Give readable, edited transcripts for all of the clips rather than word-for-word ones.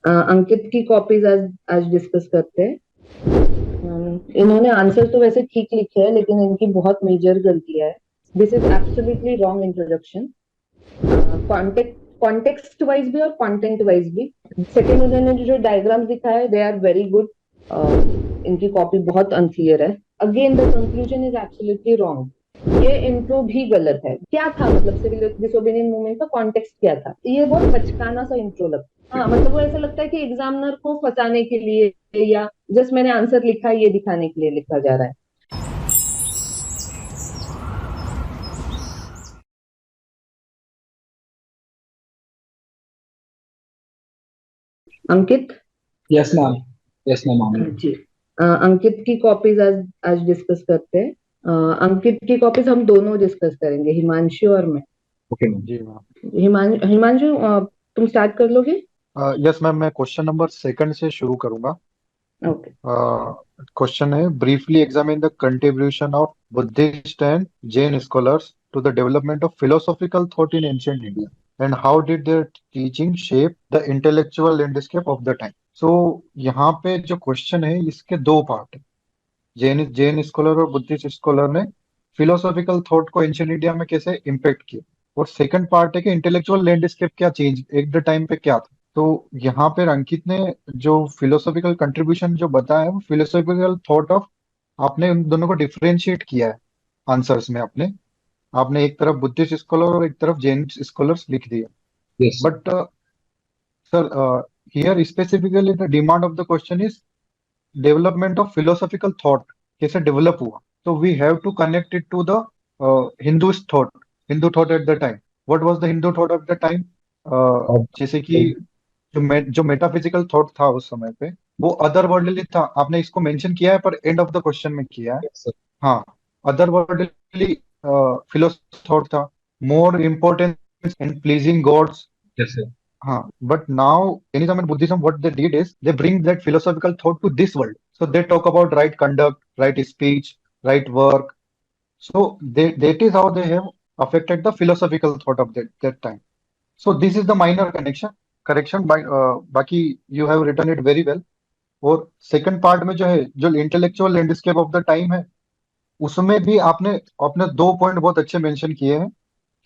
अंकित की कॉपीज आज आज डिस्कस करते हैं। इन्होंने आंसर तो वैसे ठीक लिखे हैं, लेकिन इनकी बहुत मेजर गलतियां है। This is absolutely wrong introduction. Contact context wise भी और कंटेंट वाइज भी। सेकंड, उन्होंने जो डायग्राम्स दिखाए है, दे आर वेरी गुड। इनकी कॉपी बहुत अनक्लियर है। Again the conclusion is absolutely wrong. ये इंट्रो भी गलत है। क्या था मतलब सिविल डिसोबीडियंट मूवमेंट का कॉन्टेक्स्ट क्या था? ये बहुत बचकाना सा इंट्रो लगता है। हाँ, मतलब वो ऐसा लगता है कि एग्जामिनर को फंसाने के लिए या जस्ट मैंने आंसर लिखा है ये दिखाने के लिए लिखा जा रहा है। Ankit. Yes ma'am. Yes ma'am, Anand. Ji. Ankit की कॉपीज आज आज डिस्कस करते हैं। अंकित की कॉपीज हम दोनों डिस्कस करेंगे, हिमांशु और मैं। Okay ma'am. जी मैम। हिमांशु, तुम स्टार्ट कर लोगे? यस मैम, मैं क्वेश्चन नंबर सेकंड से शुरू करूंगा। ओके। क्वेश्चन है, briefly examine the contribution of Buddhist and Jain scholars to the development of philosophical thought in ancient India and how did their teaching shape the intellectual landscape of the time. So यहाँ पे जो question है इसके दो part है। Jain Jain scholar और Buddhist scholar ने philosophical thought को एंशिएंट इंडिया में कैसे इम्पेक्ट किया, और सेकंड पार्ट है कि इंटेलेक्चुअल लैंडस्केप क्या चेंज एट द टाइम पे क्या था। तो यहाँ पे अंकित ने जो फिलोसॉफिकल कंट्रीब्यूशन जो बताया है वो फिलोसॉफिकल थॉट ऑफ, आपने उन दोनों को डिफरेंशिएट किया है आंसर्स में। आपने आपने एक तरफ बुद्धिस्ट स्कॉलर और एक तरफ जैन स्कॉलर्स लिख दिया। Yes, sir. But sir, here specifically the demand of the question is development of philosophical thought कैसे डेवलप हुआ। तो we have to connect it to the Hindu thought, Hindu thought at the time. What was the Hindu thought at the time? Uh, जैसे कि जो metaphysical thought था उस समय पे वो अदर वर्ल्डली था। आपने इसको मेंशन किया है पर एंड ऑफ द क्वेश्चन में किया है। yes, sir. हाँ, अदर वर्ल्डली फिलोसॉफी थॉट था, more importance in pleasing gods. Yes, sir. But now Jainism and Buddhism, what they did is they bring that philosophical thought to this world. So they talk about right conduct, right speech, right work. So that is how they have affected the philosophical thought of that time. So this is the minor correction by बाकी you have written it very well. और second part में जो है, जो intellectual landscape of the time है, उसमें भी आपने अपने दो पॉइंट बहुत अच्छे मेंशन किए हैं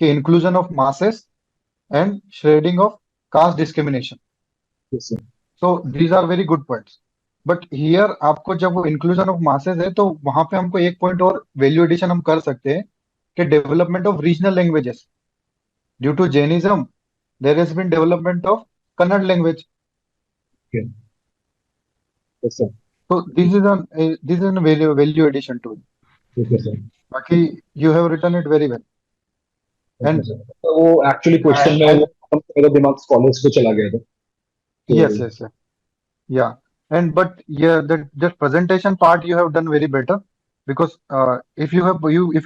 कि inclusion of masses and shredding of caste discrimination. Yes, sir. So these are very good points. But here आपको जब वो इंक्लूजन ऑफ मासेस है तो वहां पे हमको एक पॉइंट और वैल्यू एडिशन हम कर सकते हैं कि development of regional languages due to Jainism there has been development of Kannada language. Okay. Yes, sir. तो this is value addition to it. Okay, sir. बाकी you have written it very well. Okay, and sir. तो वो actually question में आई वो मेरा दिमाग scholars पे चला गया था तो yes yes yeah, and but yeah, the presentation part you have done very better, because if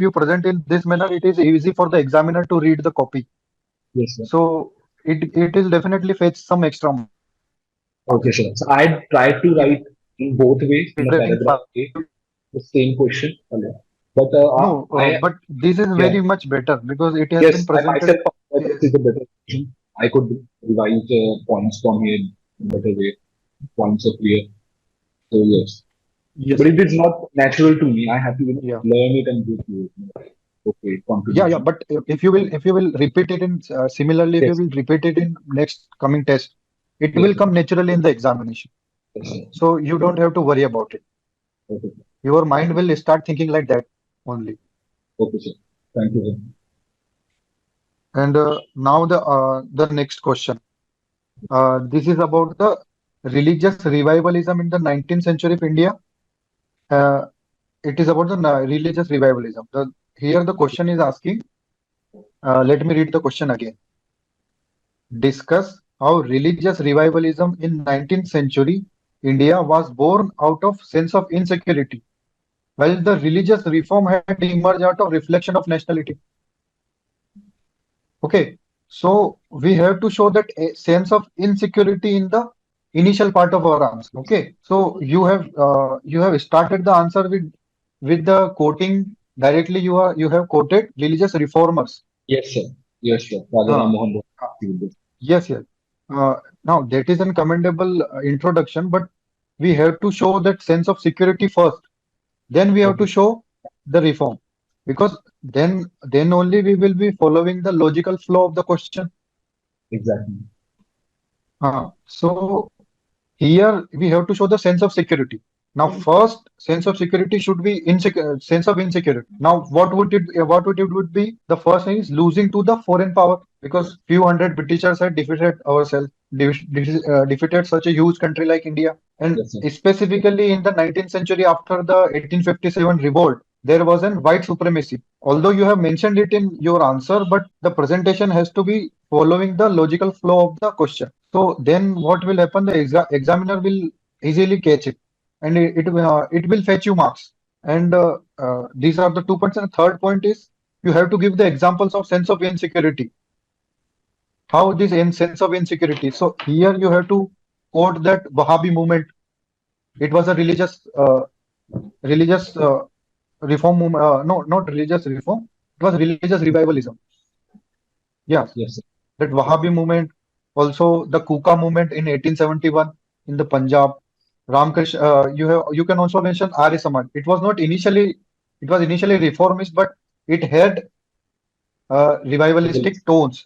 you present in this manner it is easy for the examiner to read the copy. yes, sir. So it will definitely fetch some extra Okay, marks. sir. So I tried to write in both ways in a Presenting paragraph part. way, the same question, but No, I but this is yeah, very much better because it has been yes, I presented. myself found that this is a better question. I could revise points from here in a better way. Points are clear. So yes. Yes, But it is not natural to me. I have to yeah, learn it and go through it. Okay, yeah. contribution. But if you will repeat it in similarly, if you Yes, will repeat it in next coming test, it yes, will come naturally in the examination. yes, sir. So you don't have to worry about it. Okay, Your mind will start thinking like that only. okay, sir. Thank you, sir. And now the next question. This is about the religious revivalism in the 19th century of India. Uh, it is about the religious revivalism. Here the question is asking. Let me read the question again. Discuss how religious revivalism in 19th century India was born out of sense of insecurity, while the religious reform had emerged out of reflection of nationality. Okay, so we have to show that a sense of insecurity in the initial part of our answer. Okay, so you have started the answer with the quoting directly. You have quoted religious reformers. Yes, sir. Yes, sir. Radha Ram Uh, Mohan uh, Rao. yes, yes. Now that is a commendable introduction, but we have to show that sense of security first. Then we have to Okay. show the reform, because then only we will be following the logical flow of the question. Exactly. So here we have to show the sense of security. Now, first sense of security should be insecure, sense of insecurity. Now, what would it would be? The first thing is losing to the foreign power, because few hundred Britishers had defeated ourselves, defeated such a huge country like India, and Yes, sir. specifically in the 19th century after the 1857 revolt, there was an white supremacy. Although you have mentioned it in your answer, but the presentation has to be following the logical flow of the question. So then what will happen? The examiner will easily catch it, and it will fetch you marks. And these are the 2 points. And the third point is you have to give the examples of sense of insecurity. How this sense of insecurity. So here you have to quote that Wahhabi movement. It was a religious reform movement. No, not religious reform. It was religious revivalism. Yeah, Yes, sir. that Wahhabi movement, also the Kuka movement in 1871 in the Punjab. Ramkrishna, you can also mention Arya Samaj. It was initially reformist, but it had revivalistic tones.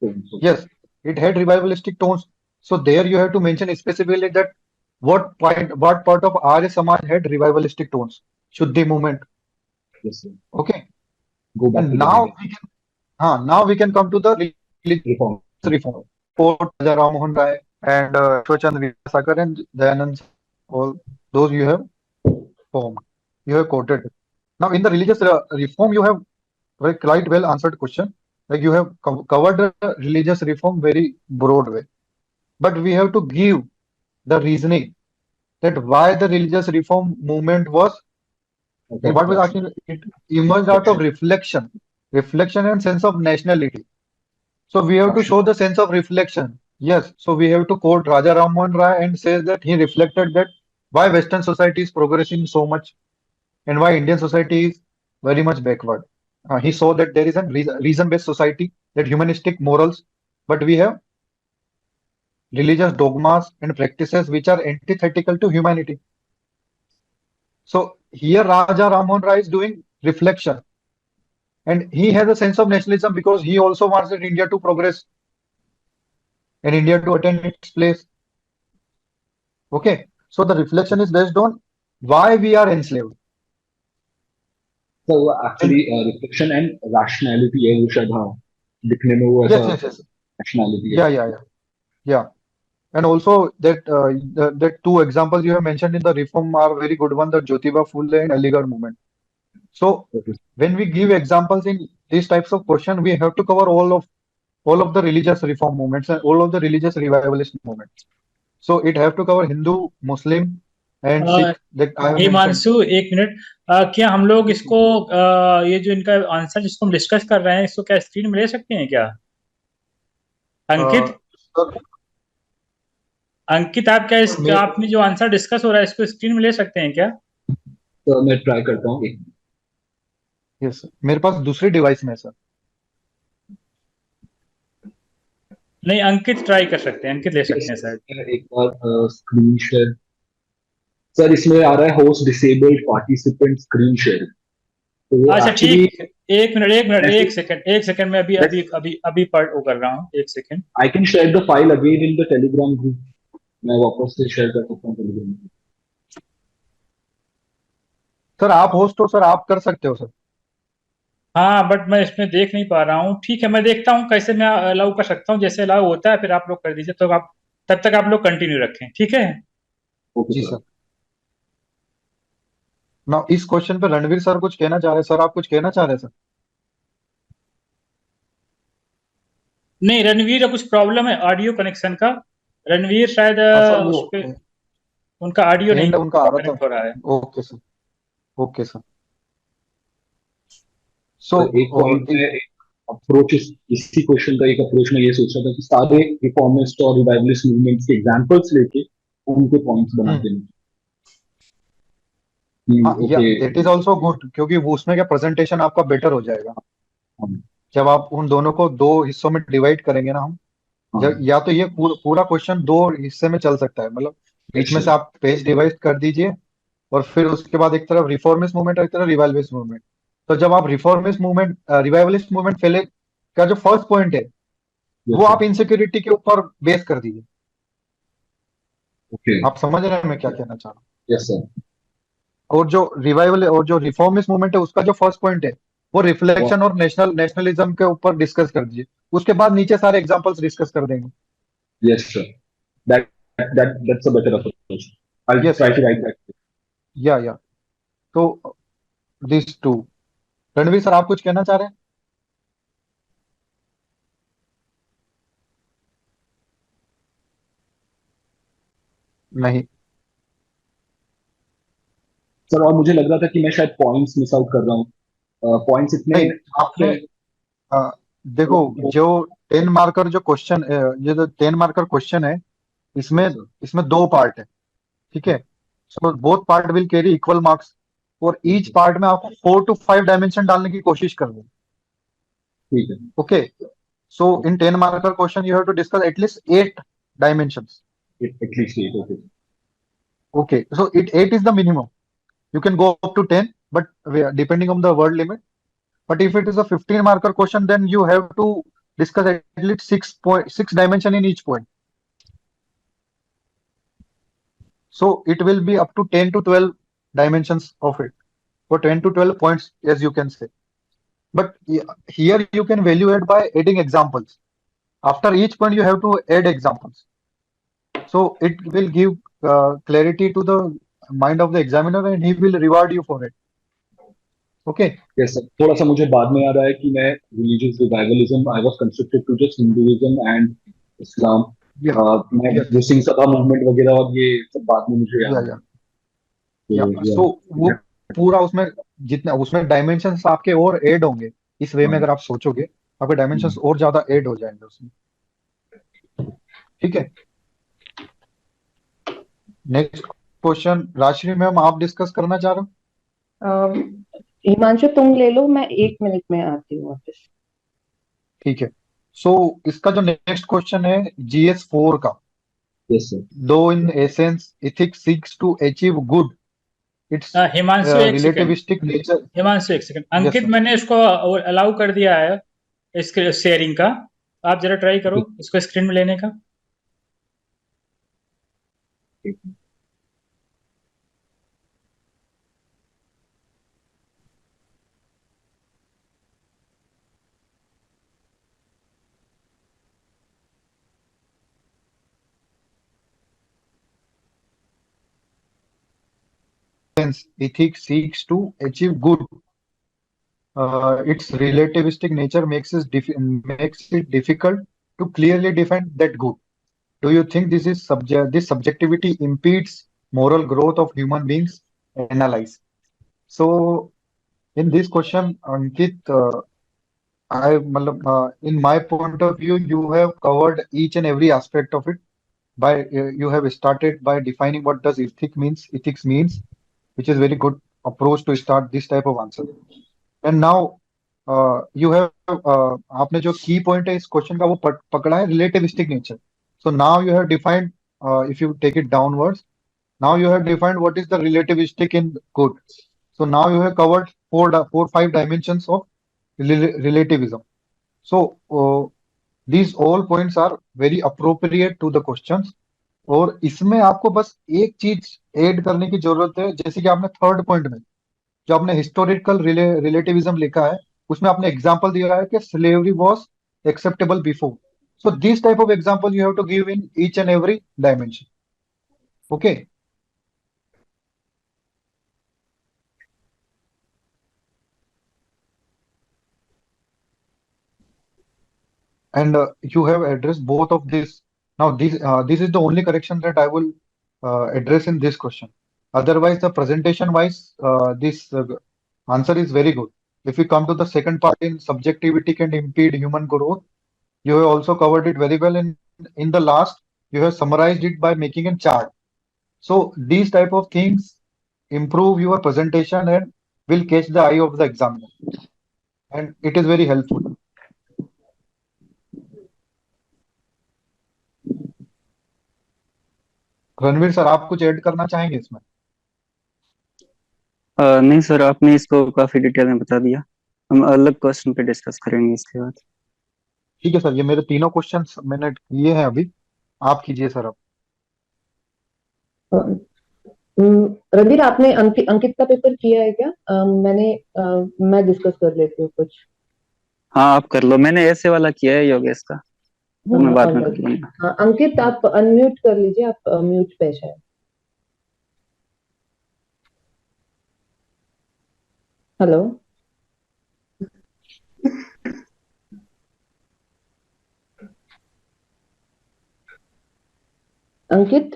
So, Yes, it had revivalistic tones. So there you have to mention specifically that what part of Arya Samaj had revivalistic tones. Shuddhi movement. yes, sir. Okay, Go back to and the beginning. now we can come to the religious Reform. reform. Quote Raja Ram Mohan Rai and Ishwar Vidyasagar and Dayanand, all those you have formed, you have quoted. Now, in the religious reform, you have quite well answered question. Like you have covered the religious reform very broad way, but we have to give the reasoning that why the religious reform movement was. Okay. What was actually it emerged out of reflection and sense of nationality. So we have to show the sense of reflection. Yes. So we have to quote Raja Ram Mohan Rai and says that he reflected that why Western society is progressing so much and why Indian society is very much backward. He saw that there is a reason-based society, that humanistic morals, but we have religious dogmas and practices which are antithetical to humanity. So here Raja Ram Mohan Rai is doing reflection, and he has a sense of nationalism because he also wants that India to progress and India to attain its place. Okay, so the reflection is based on why we are enslaved. So And actually reflection and rationality है वो शायद हाँ दिखने में वो ऐसा yes. rationality है. Yeah. And also that two examples you have mentioned in the reform are very good one, the Jyotiba Phule and Aligarh movement. So Okay. when we give examples in these types of question, we have to cover all of the religious reform movements and all of the religious revivalist movements. So it have to cover Hindu, Muslim, and Sikh that I have mentioned. Himanshu एक minute, क्या हम लोग इसको ये जो इनका answer जिसको हम डिस्कस कर रहे हैं इसको क्या स्क्रीन में ले सकते हैं क्या? अंकित Sir, अंकित आप क्या मैं आपने जो आंसर डिस्कस हो रहा है इसको स्क्रीन में ले सकते हैं क्या? तो मैं ट्राई करता हूँ एक यस मेरे पास दूसरी डिवाइस में है सर. नहीं, अंकित ट्राई कर सकते हैं, अंकित ले सकते हैं सर. एक बार स्क्रीन शेयर सर इसमें आ रहा है host disabled participant screen share. तो अच्छा एक्चुअली ठीक, एक मिनट एक सेकंड में अभी पार्ट वो कर रहा हूँ, एक second. I can share the file again in the Telegram group. मैं वापस से शेयर कर सकता हूँ टेलीग्राम ग्रुप. सर आप होस्ट हो सर, आप कर सकते हो सर. हाँ बट मैं इसमें देख नहीं पा रहा हूँ. ठीक है, मैं देखता हूँ कैसे मैं अलाउ कर सकता हूँ. जैसे अलाउ होता है फिर आप लोग कर दीजिए. तो आप तब तक आप लोग कंटिन्यू रखें, ठीक है? जी सर. ना इस क्वेश्चन पे रणवीर सर कुछ कहना चाह रहे हैं. सर आप कुछ कहना चाह रहे हैं सर? नहीं, रणवीर का कुछ प्रॉब्लम है ऑडियो कनेक्शन का. रणवीर शायद सर उस पे उनका ऑडियो नहीं उनका आ रहा कनेक्ट हो रहा है. Okay sir. सो एक पॉइंट है अप्रोच इसी क्वेश्चन का एक अप्रोच में ये सोच रहा था कि सारे रिफॉर्मिस्ट और रिवाइवलिस्ट मूवमेंट्स के एग्जांपल्स लेके उनके पॉइंट्स बनाते हैं. दैट इज आल्सो गुड, क्योंकि वो उसमें क्या प्रेजेंटेशन आपका बेटर हो जाएगा जब आप उन दोनों को दो हिस्सों में डिवाइड करेंगे ना हम. हाँ, या तो ये पूरा क्वेश्चन दो हिस्से में चल सकता है, मतलब बीच में अच्छा, से आप पेज डिवाइड कर दीजिए और फिर उसके बाद एक तरफ रिफॉर्मिस्ट मूवमेंट और एक तरफ रिवाइवलिस्ट मूवमेंट। तो जब आप रिफॉर्मिस्ट मूवमेंट रिवाइवलिस्ट मूवमेंट पहले का जो फर्स्ट पॉइंट है वो यस सर, आप इनसिक्योरिटी के ऊपर बेस कर दीजिए। ओके, आप समझ रहे हैं मैं क्या कहना चाह रहा हूँ? यस सर, और जो रिवाइवल और जो रिफॉर्मिस्ट मूवमेंट है उसका जो फर्स्ट पॉइंट है वो वो रिफ्लेक्शन और नेशनलिज्म के ऊपर डिस्कस कर दीजिए। उसके बाद नीचे सारे एग्जांपल्स डिस्कस कर देंगे। Yes sir, that that's a better approach, I yes try yes. To write that. या तो दिस टू। रणवीर सर आप कुछ कहना चाह रहे हैं? नहीं। सर और मुझे लग रहा था कि मैं शायद पॉइंट्स मिस आउट कर रहा हूँ, पॉइंट्स इतने नहीं आपने थे। अ, देखो जो 10 मार्कर जो क्वेश्चन, ये जो 10 मार्कर क्वेश्चन है इसमें इसमें दो पार्ट है। ठीक है। So both part will carry equal marks और ईच पार्ट में आपको 4 to 5 डायमेंशन डालने की कोशिश करनी है। ठीक है, okay. So in 10 marker question you have to discuss at least 8 dimensions. At least ये okay, Okay, so 8 is the minimum. You can go up to 10, but depending on the word limit. But if it is a 15 marker question, then you have to discuss at least 6 dimension in each point. So it will be up to 10 to 12 dimensions of it, or 10 to 12 points, as you can say. But here you can evaluate by adding examples. After each point, you have to add examples. So it will give clarity to the mind of the examiner, and he will reward you for it. Okay. Yes sir. थोड़ा सा मुझे बाद में याद आया कि मैं religious revivalism I was constructed to just Hinduism and Islam. Yeah. मैं Yes. वो सिंह सभा मूवमेंट वगैरह और ये सब बाद में मुझे याद या आया। या तो या सो वो पूरा उसमें जितना उसमें डायमेंशंस आपके और ऐड होंगे। इस वे में हाँ, अगर आप सोचोगे आपके डायमेंशंस और ज्यादा ऐड हो जाएंगे उसमें। ठीक है। नेक्स्ट क्वेश्चन राजश्री मैम आप डिस्कस करना चाह रहे हो? हिमांशु तुम ले लो, मैं 1 मिनट में आती हूँ वापस। ठीक है। सो इसका जो नेक्स्ट क्वेश्चन है GS4 का। Yes sir, though in essence ethics seeks to achieve good it's Himanshu एक सेकंड, रिलेटिविस्टिक नेचर। हिमांशु एक सेकंड, यस अंकित सर। मैंने इसको अलाउ कर दिया है इसके शेयरिंग का। आप जरा ट्राई करो इसको स्क्रीन में लेने का। Ethics seeks to achieve good. Its relativistic nature makes it difficult to clearly define that good. Do you think this subjectivity impedes moral growth of human beings? Analyze. So in this question, Ankit, in my point of view, you have covered each and every aspect of it. You have started by defining what does ethics means, which is very good approach to start this type of answer. And now you have आपने जो की point है इस question का वो पकड़ा है relativistic nature. So now you have defined, if you take it downwards, now you have defined what is the relativistic in good. So now you have covered 5 dimensions of relativism. So these all points are very appropriate to the questions. और इसमें आपको बस एक चीज add करने की जरूरत है, जैसे कि आपने थर्ड पॉइंट में जो आपने हिस्टोरिकल रिलेटिविज्म लिखा है उसमें आपने एग्जांपल दिया है कि slavery was acceptable before. So this type of example you have to give in each and every dimension. Okay. And you have addressed both of this. Now this is the only correction that I will address in this question. Otherwise the presentation wise this answer is very good. If we come to the second part, in subjectivity can impede human growth, you have also covered it very well. And in the last you have summarized it by making a chart. So these type of things improve your presentation and will catch the eye of the examiner, and it is very helpful. Ranveer sir, आप कुछ add करना चाहेंगे इसमें? नहीं sir, आपने इसको काफी detail में बता दिया। हम अलग क्वेश्चन पे डिस्कस करेंगे इसके बाद। ठीक है सर, ये मेरे तीनों क्वेश्चंस मैंने किए हैं अभी। आप कीजिए सर अब। रणवीर, आपने अंकित का पेपर किया है क्या? मैं डिस्कस कर लेती हूँ कुछ। हाँ आप कर लो, मैंने ऐसे वाला किया है योगेश का, तो मैं बाद में कर ऑलराइट। लूंगा। अंकित, आप अनम्यूट कर लीजिए, आप म्यूट पे है। हेलो। अंकित।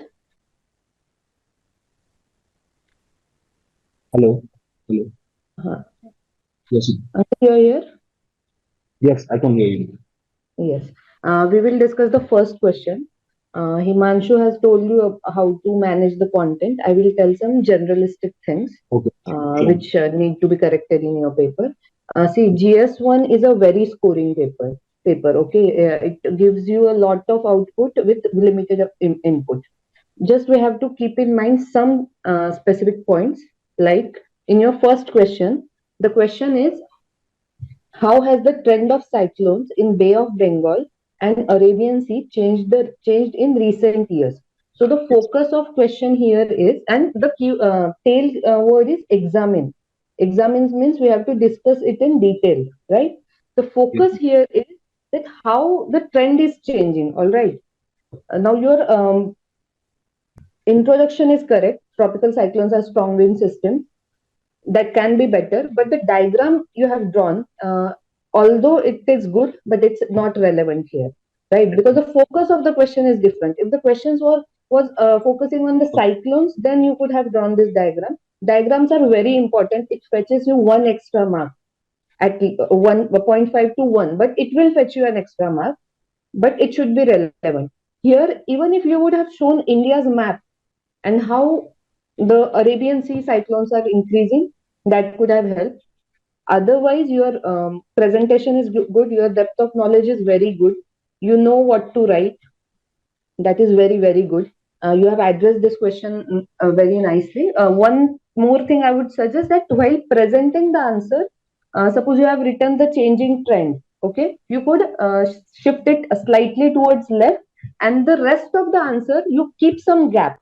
Hello hello. हाँ, yes Ankit, you are here? Yes, I can hear you. Yes. We will discuss the first question. Himanshu has told you how to manage the content. I will tell some generalistic things okay, sure. which need to be corrected in your paper. See, GS1 is a very scoring paper. Okay, it gives you a lot of output with limited input. Just we have to keep in mind some specific points. Like in your first question, the question is, how has the trend of cyclones in Bay of Bengal and Arabian Sea changed in recent years? So the focus of question here is, and the tail word is examine. Examines means we have to discuss it in detail, right? The focus here is that how the trend is changing. All right. Now your introduction is correct. Tropical cyclones are strong wind systems that can be better, but the diagram you have drawn, although it is good, but it's not relevant here, right? Because the focus of the question is different. If the questions was focusing on the cyclones, then you could have drawn this diagram. Diagrams are very important. It fetches you one extra mark at 1.5 to 1, but it will fetch you an extra mark, but it should be relevant. Here, even if you would have shown India's map and how the Arabian Sea cyclones are increasing, that could have helped. Otherwise, your presentation is good, your depth of knowledge is very good, you know what to write. That is very, very good. You have addressed this question very nicely. One more thing I would suggest, that while presenting the answer, suppose you have written the changing trend, okay, you could shift it slightly towards left, and the rest of the answer you keep some gap.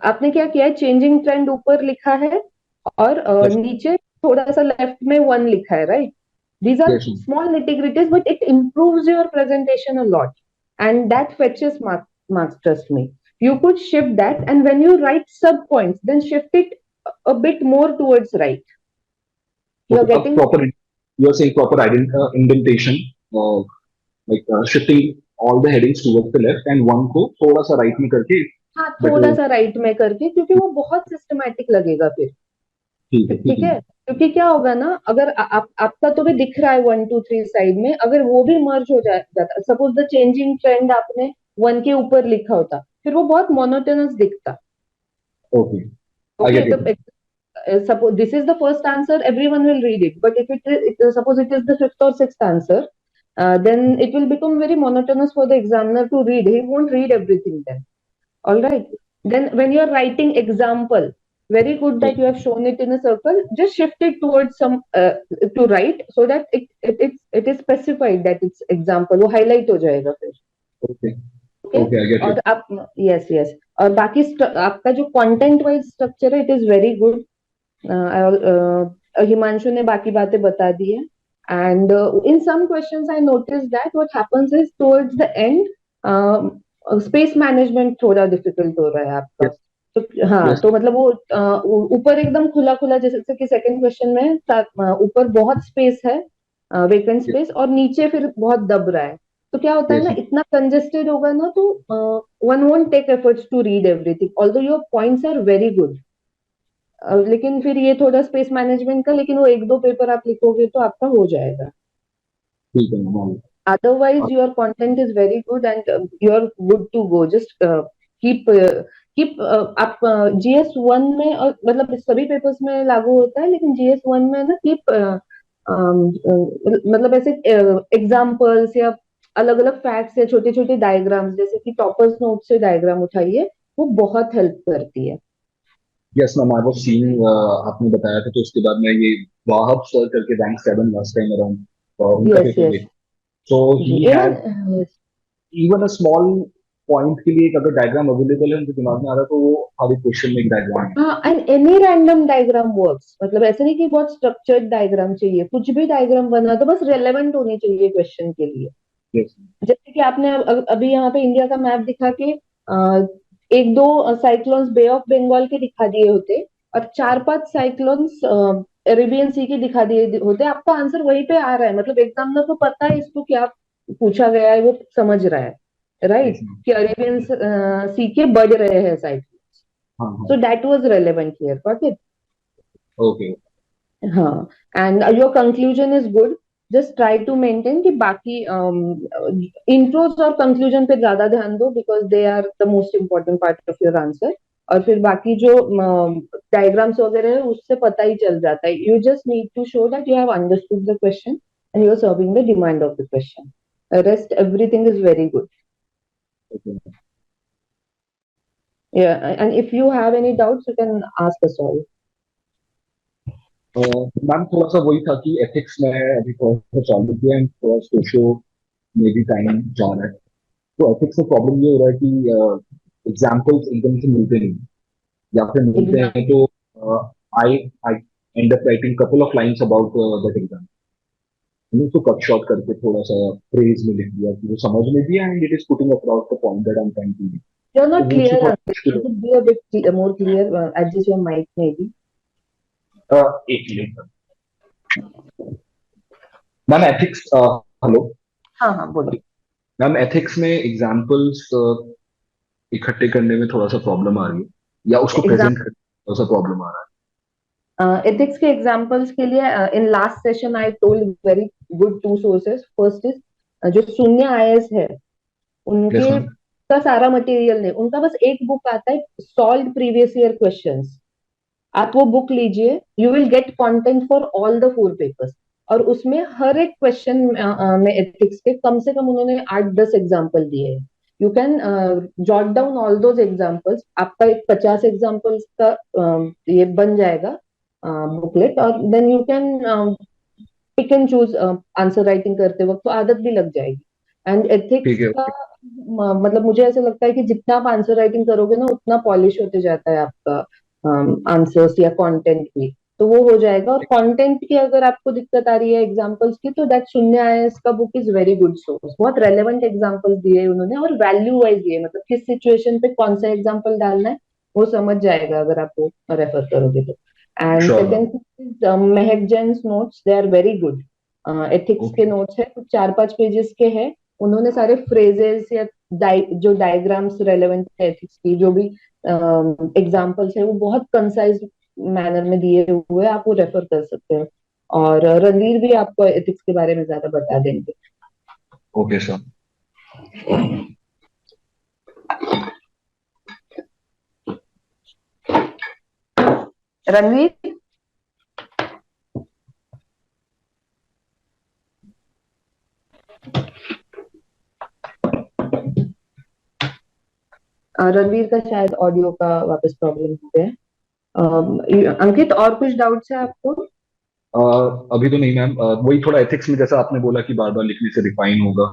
आपने क्या किया है, changing trend ऊपर लिखा है और Yes. नीचे थोड़ा सा लेफ्ट में 1 लिखा है, right? These are Yes. small nitty-gritties, but it improves your presentation a lot, and that fetches marks. Trust me. You could shift that, and when you write sub points, then shift it a bit more towards right. You're Okay, getting proper. You are saying proper indentation, shifting all the headings towards the left and one को थोड़ा सा right में करके। हाँ, थोड़ा सा right में करके, क्योंकि वो बहुत सिस्टमैटिक लगेगा फिर। ठीक है, क्योंकि क्या होगा ना, अगर आपका तो भी दिख रहा है 1 2 3 साइड में, अगर वो भी मर्ज हो जाता, सपोज द चेंजिंग ट्रेंड आपने 1 के ऊपर लिखा होता, फिर वो बहुत मोनोटोनस दिखता। Okay, I ओके, get तो suppose this is the first answer, everyone will read it, but if suppose it is the fifth or sixth answer, then it will become very monotonous for the examiner to read. He won't read everything then. All right. Then when you are writing example, very good that you have shown it in a circle. Just shift it towards some to right, so that it is specified that it's example. वो highlight हो जाएगा फिर. Okay. Okay. Okay, I get और it. आप yes yes, और बाकी आपका जो content wise structure है, it is very good. Himanshu ने बाकी बातें बता दी है. And in some questions I noticed that what happens is towards the end, space management थोड़ा डिफिकल्ट हो रहा है आपका. Yes. तो हाँ, Yes. तो मतलब वो ऊपर एकदम खुला खुला, जैसे कि सेकंड क्वेश्चन में ऊपर बहुत स्पेस है, वेकेंट स्पेस, और नीचे फिर बहुत दब रहा है. तो क्या होता है ना, Yes. इतना कंजेस्टेड होगा ना, तो one won't take efforts to read everything, although your points are very good. लेकिन फिर ये थोड़ा स्पेस मैनेजमेंट का, लेकिन वो 1 2 पेपर आप लिखोगे तो आपका हो जाएगा. ठीक है ma'am. Otherwise, your content is very good, and you're good to go. Just keep आप GS1 में, और मतलब सभी पेपर्स में लागू होता है, लेकिन GS1 में ना keep मतलब ऐसे एग्जाम्पल्स या अलग अलग फैक्ट्स या छोटे छोटे डायग्राम्स, जैसे कि टॉपर्स नोट से डायग्राम उठाइए, वो बहुत हेल्प करती है। Yes ma'am, I was seeing, आपने बताया था तो उसके बाद मैं ये वाहब सर करके रैंक 7 लास्ट टाइम अराउंड उनका यस पेपर यस। देखा। सो जी he even, had even a small point के लिए एक अगर डायग्राम अवेलेबल है उनके दिमाग में आ रहा है तो वो हर एक क्वेश्चन में एक डायग्राम है। हाँ, and any random diagram works, मतलब ऐसे नहीं कि बहुत स्ट्रक्चर्ड डायग्राम चाहिए, कुछ भी डायग्राम बना तो बस रेलेवेंट होनी चाहिए क्वेश्चन के लिए। यस। जैसे कि आपने अभी यहाँ पे इंडिया का मैप दिखा के एक दो साइक्लोन्स बे ऑफ बंगाल के दिखा दिए होते और चार पांच साइक्लोन्स अरेबियन सी के दिखा दिए होते, आपका आंसर वहीं पे आ रहा है, मतलब एग्जामिनर को पता है इसको क्या पूछा गया है, वो समझ रहा है, यस राइट, मैम। कि अरेबियन सी के बढ़ रहे हैं साइक्लोन। हाँ हाँ। So that was relevant here, got it? Okay. हाँ, and your conclusion is good. Just try to maintain कि बाकी intros और conclusion पे ज्यादा ध्यान दो because they are the most important part of your answer. और फिर बाकी जो diagrams वगैरह है उससे पता ही चल जाता है. You just need to show that you have understood the question and you are serving the demand of the question. The rest, everything is very good. Yeah, and if you have any doubts, you can ask us all. Ma'am थोड़ा सा वही था कि ethics में अभी थोड़ा सा चालू किया एंड थोड़ा सोशो में भी टाइम जा रहा है। तो एथिक्स में प्रॉब्लम ये हो रहा है कि एग्जाम्पल्स एकदम से मिलते नहीं, या फिर मिलते Exam. हैं तो I I end up writing couple of lines about that exam, उसको कट शॉर्ट करके थोड़ा सा फ्रेज में लिख दिया कि वो समझ में दिया and it is putting across the point that I am trying to. You're तो not वो उससे clear थोड़ा on this. मुश्किल You हो। could be a bit more clear. Adjust your mic maybe. एक मिनट मैम, एथिक्स, हेलो हाँ हाँ बोलो। मैम, एथिक्स में एग्जाम्पल्स इकट्ठे करने में थोड़ा सा प्रॉब्लम आ रही है, या उसको एग्जाम प्रेजेंट करने में थोड़ा सा प्रॉब्लम आ रहा एथिक्स के एग्जांपल्स के लिए in last session I told very good to sources. First is जो शून्य आईएएस है है। यस उनके मैम। का सारा मटेरियल नहीं, उनका बस एक बुक आता है सॉल्व प्रीवियस ईयर क्वेश्चंस। आप वो बुक लीजिए, you will get content for all the 4 papers. और उसमें हर एक क्वेश्चन में एथिक्स के कम से कम उन्होंने 8-10 एग्जाम्पल दिए हैं। You can jot down all those examples, आपका एक 50 एग्जाम्पल्स का ये बन जाएगा बुकलेट, और then you can pick and choose answer writing करते वक्त, तो आदत भी लग जाएगी। एंड ठीक एथिक्स है। का मतलब मुझे ऐसा लगता है कि जितना आप आंसर राइटिंग करोगे ना उतना पॉलिश होते जाता है आपका आंसर्स या कंटेंट भी, तो वो हो जाएगा। और कंटेंट की अगर आपको दिक्कत आ रही है एग्जांपल्स की, तो दैट शून्य आईएएस का book is very good source. बहुत रेलेवेंट एग्जांपल्स दिए उन्होंने और वैल्यू वाइज दिए, मतलब किस सिचुएशन पे कौन सा एग्जांपल डालना है वो समझ जाएगा अगर आप वो रेफर करोगे तो। And sure ma'am. Second, Mahak Jain's notes, they are very good. Ethics के ओके। नोट्स है, कुछ 4-5 पेजेस के हैं। उन्होंने सारे फ्रेजेस या जो डायग्राम्स रेलेवेंट है एथिक्स की, जो भी एग्जाम्पल्स है, वो बहुत कंसाइज मैनर में दिए हुए हैं, आप वो रेफर कर सकते हो। और रणवीर भी आपको एथिक्स के बारे में ज्यादा बता देंगे। Okay sir. रणवीर, रणवीर का शायद ऑडियो का वापस प्रॉब्लम हो गया है। अंकित, और कुछ डाउट्स है आपको? अभी तो नहीं मैम, वही थोड़ा एथिक्स में जैसा आपने बोला कि बार बार लिखने से रिफाइन होगा,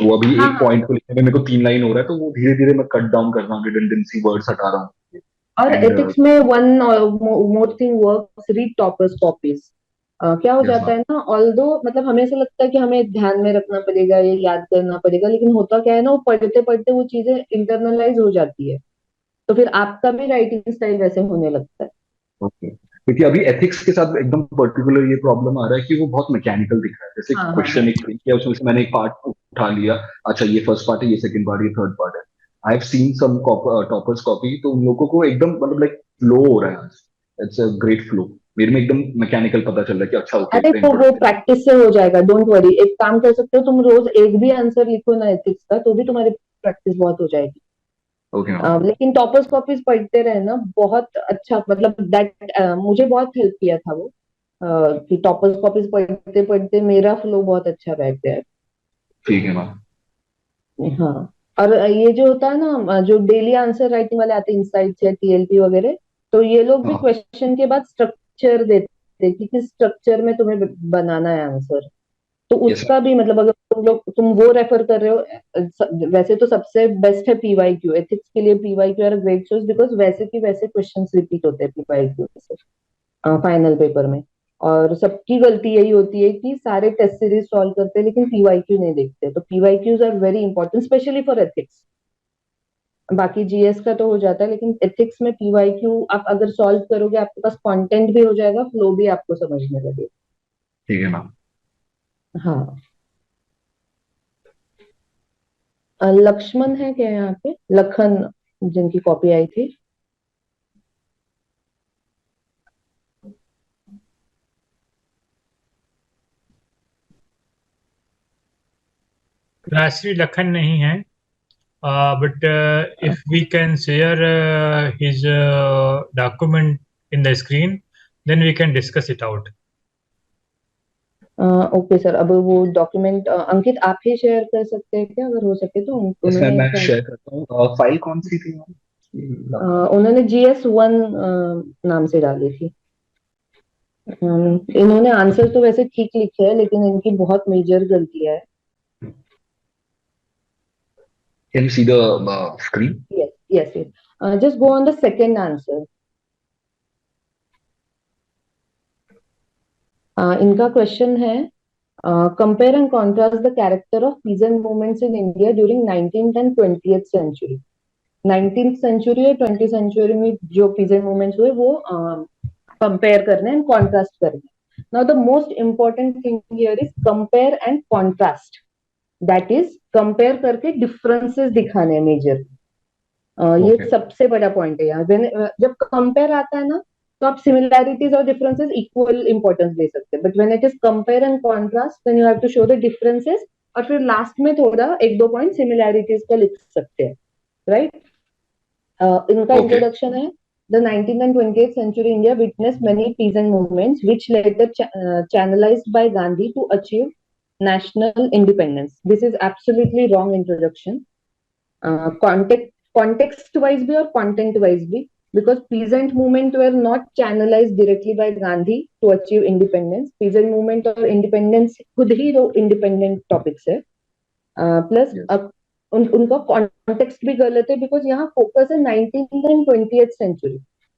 वो अभी हाँ एक हाँ। पॉइंट को लिखने में मेरे को 3 लाइन हो रहा है, तो वो धीरे धीरे मैं कट डाउन कर रहा हूँ, रिडंडेंसी वर्ड्स हटा रहा हूँ। और एंड एथिक्स में one more thing works, read toppers copies. क्या हो यस जाता मैम। है ना, ऑल्दो मतलब हमें ऐसा लगता है कि हमें ध्यान में रखना पड़ेगा, ये याद करना पड़ेगा, लेकिन होता क्या है ना, वो पढ़ते पढ़ते वो चीजें इंटरनलाइज हो जाती है, तो फिर आपका भी राइटिंग स्टाइल वैसे होने लगता है। ओके, क्योंकि अभी एथिक्स के साथ एकदम पर्टिकुलर ये प्रॉब्लम आ रहा है कि वो बहुत मैकेनिकल दिख रहा है, जैसे हाँ हाँ क्वेश्चन एक प्रिंट किया उसमें से मैंने एक पार्ट उठा लिया, अच्छा ये फर्स्ट पार्ट है, ये सेकंड पार्ट, ये थर्ड पार्ट है। I have seen some toppers copy, तो उन लोगों को एकदम मतलब लाइक फ्लो हो रहा है आज, इट्स अ ग्रेट फ्लो। मेरे में एकदम मैकेनिकल पता चल रहा है कि अच्छा ओके अरे इतना वो इंपॉर्टेंट। प्रैक्टिस से हो जाएगा, डोंट वरी। एक काम कर सकते हो, तुम रोज एक भी आंसर लिखो ना एथिक्स का, तो भी तुम्हारी प्रैक्टिस बहुत हो जाएगी। Okay ma'am. लेकिन टॉपर्स कॉपीज पढ़ते रहे ना, बहुत अच्छा, मतलब दैट मुझे बहुत हेल्प किया था वो, कि टॉपर्स कॉपीज पढ़ते पढ़ते मेरा फ्लो बहुत अच्छा बैठ गया है। ठीक है मैम। हाँ, और ये जो होता है ना, जो डेली आंसर राइटिंग वाले आते हैं, इनसाइट्स या टीएलपी वगैरह, तो ये लोग भी हाँ क्वेश्चन के बाद स्ट्रक्चर देते हैं कि किस स्ट्रक्चर में तुम्हें बनाना है आंसर। तो यस उसका भी मतलब, अगर तुम वो रेफर कर रहे हो, वैसे तो सबसे बेस्ट है पीवाईक्यू। एथिक्स के लिए PYQ are great choice, because वैसे की वैसे क्वेश्चंस रिपीट होते हैं पीवाईक्यू से फाइनल पेपर में। और सबकी गलती यही होती है कि सारे टेस्ट सीरीज सॉल्व करते हैं लेकिन पीवाईक्यू नहीं देखते। तो PYQs are very important, specially for ethics. बाकी जीएस का तो हो जाता है, लेकिन एथिक्स में पीवाईक्यू आप अगर सॉल्व करोगे, आपके पास कंटेंट भी हो जाएगा, फ्लो भी आपको समझने लगेगा। ठीक है मैम। हाँ। लक्ष्मण है क्या यहाँ पे? लखन, जिनकी कॉपी आई थी। राशि लखन नहीं है, but if we can share his document in the screen, then we can discuss it out. Okay sir, अब वो डॉक्यूमेंट अंकित आप ही शेयर कर सकते हैं क्या, अगर हो सके तो? यस मैम, उन्होंने मैं शायद शेयर करता हूँ। फाइल कौन सी थी मैम? उन्होंने GS1 नाम से डाली थी। इन्होंने आंसर तो वैसे ठीक लिखे हैं, लेकिन इनकी बहुत मेजर गलतियां है। Can you see the screen? Yes yes yes, just go on the second answer. इनका क्वेश्चन है, compare and contrast the character of peasant movements in India during 19th and 20th century. 19th century और 20th century में जो peasant movements हुए, वो compare करने and contrast करने। Now the most important thing here is compare and contrast. That is compare करके differences दिखाने major. ये ओके सबसे बड़ा पॉइंट है यहाँ। जब कंपेयर आता है ना, तो आप सिमिलैरिटीज और डिफरेंसेस इक्वल इंपॉर्टेंस दे सकते हैं, but when it is compare and contrast, then you have to show the differences, और फिर लास्ट में थोड़ा एक दो पॉइंट सिमिलैरिटीज का लिख सकते हैं, राइट? इनका ओके इंट्रोडक्शन है, the 19th and 20th century India witnessed many peasant movements which later channelized by Gandhi to achieve national independence. This is absolutely wrong introduction. Context wise भी और content wise भी, because peasant movement were not channelized directly by Gandhi to achieve independence. Peasant movement और independence खुद ही दो independent topics है। Plus yes उनका context भी गलत है, बिकॉज यहाँ फोकस है 19th एंड 20th सेंचुरी।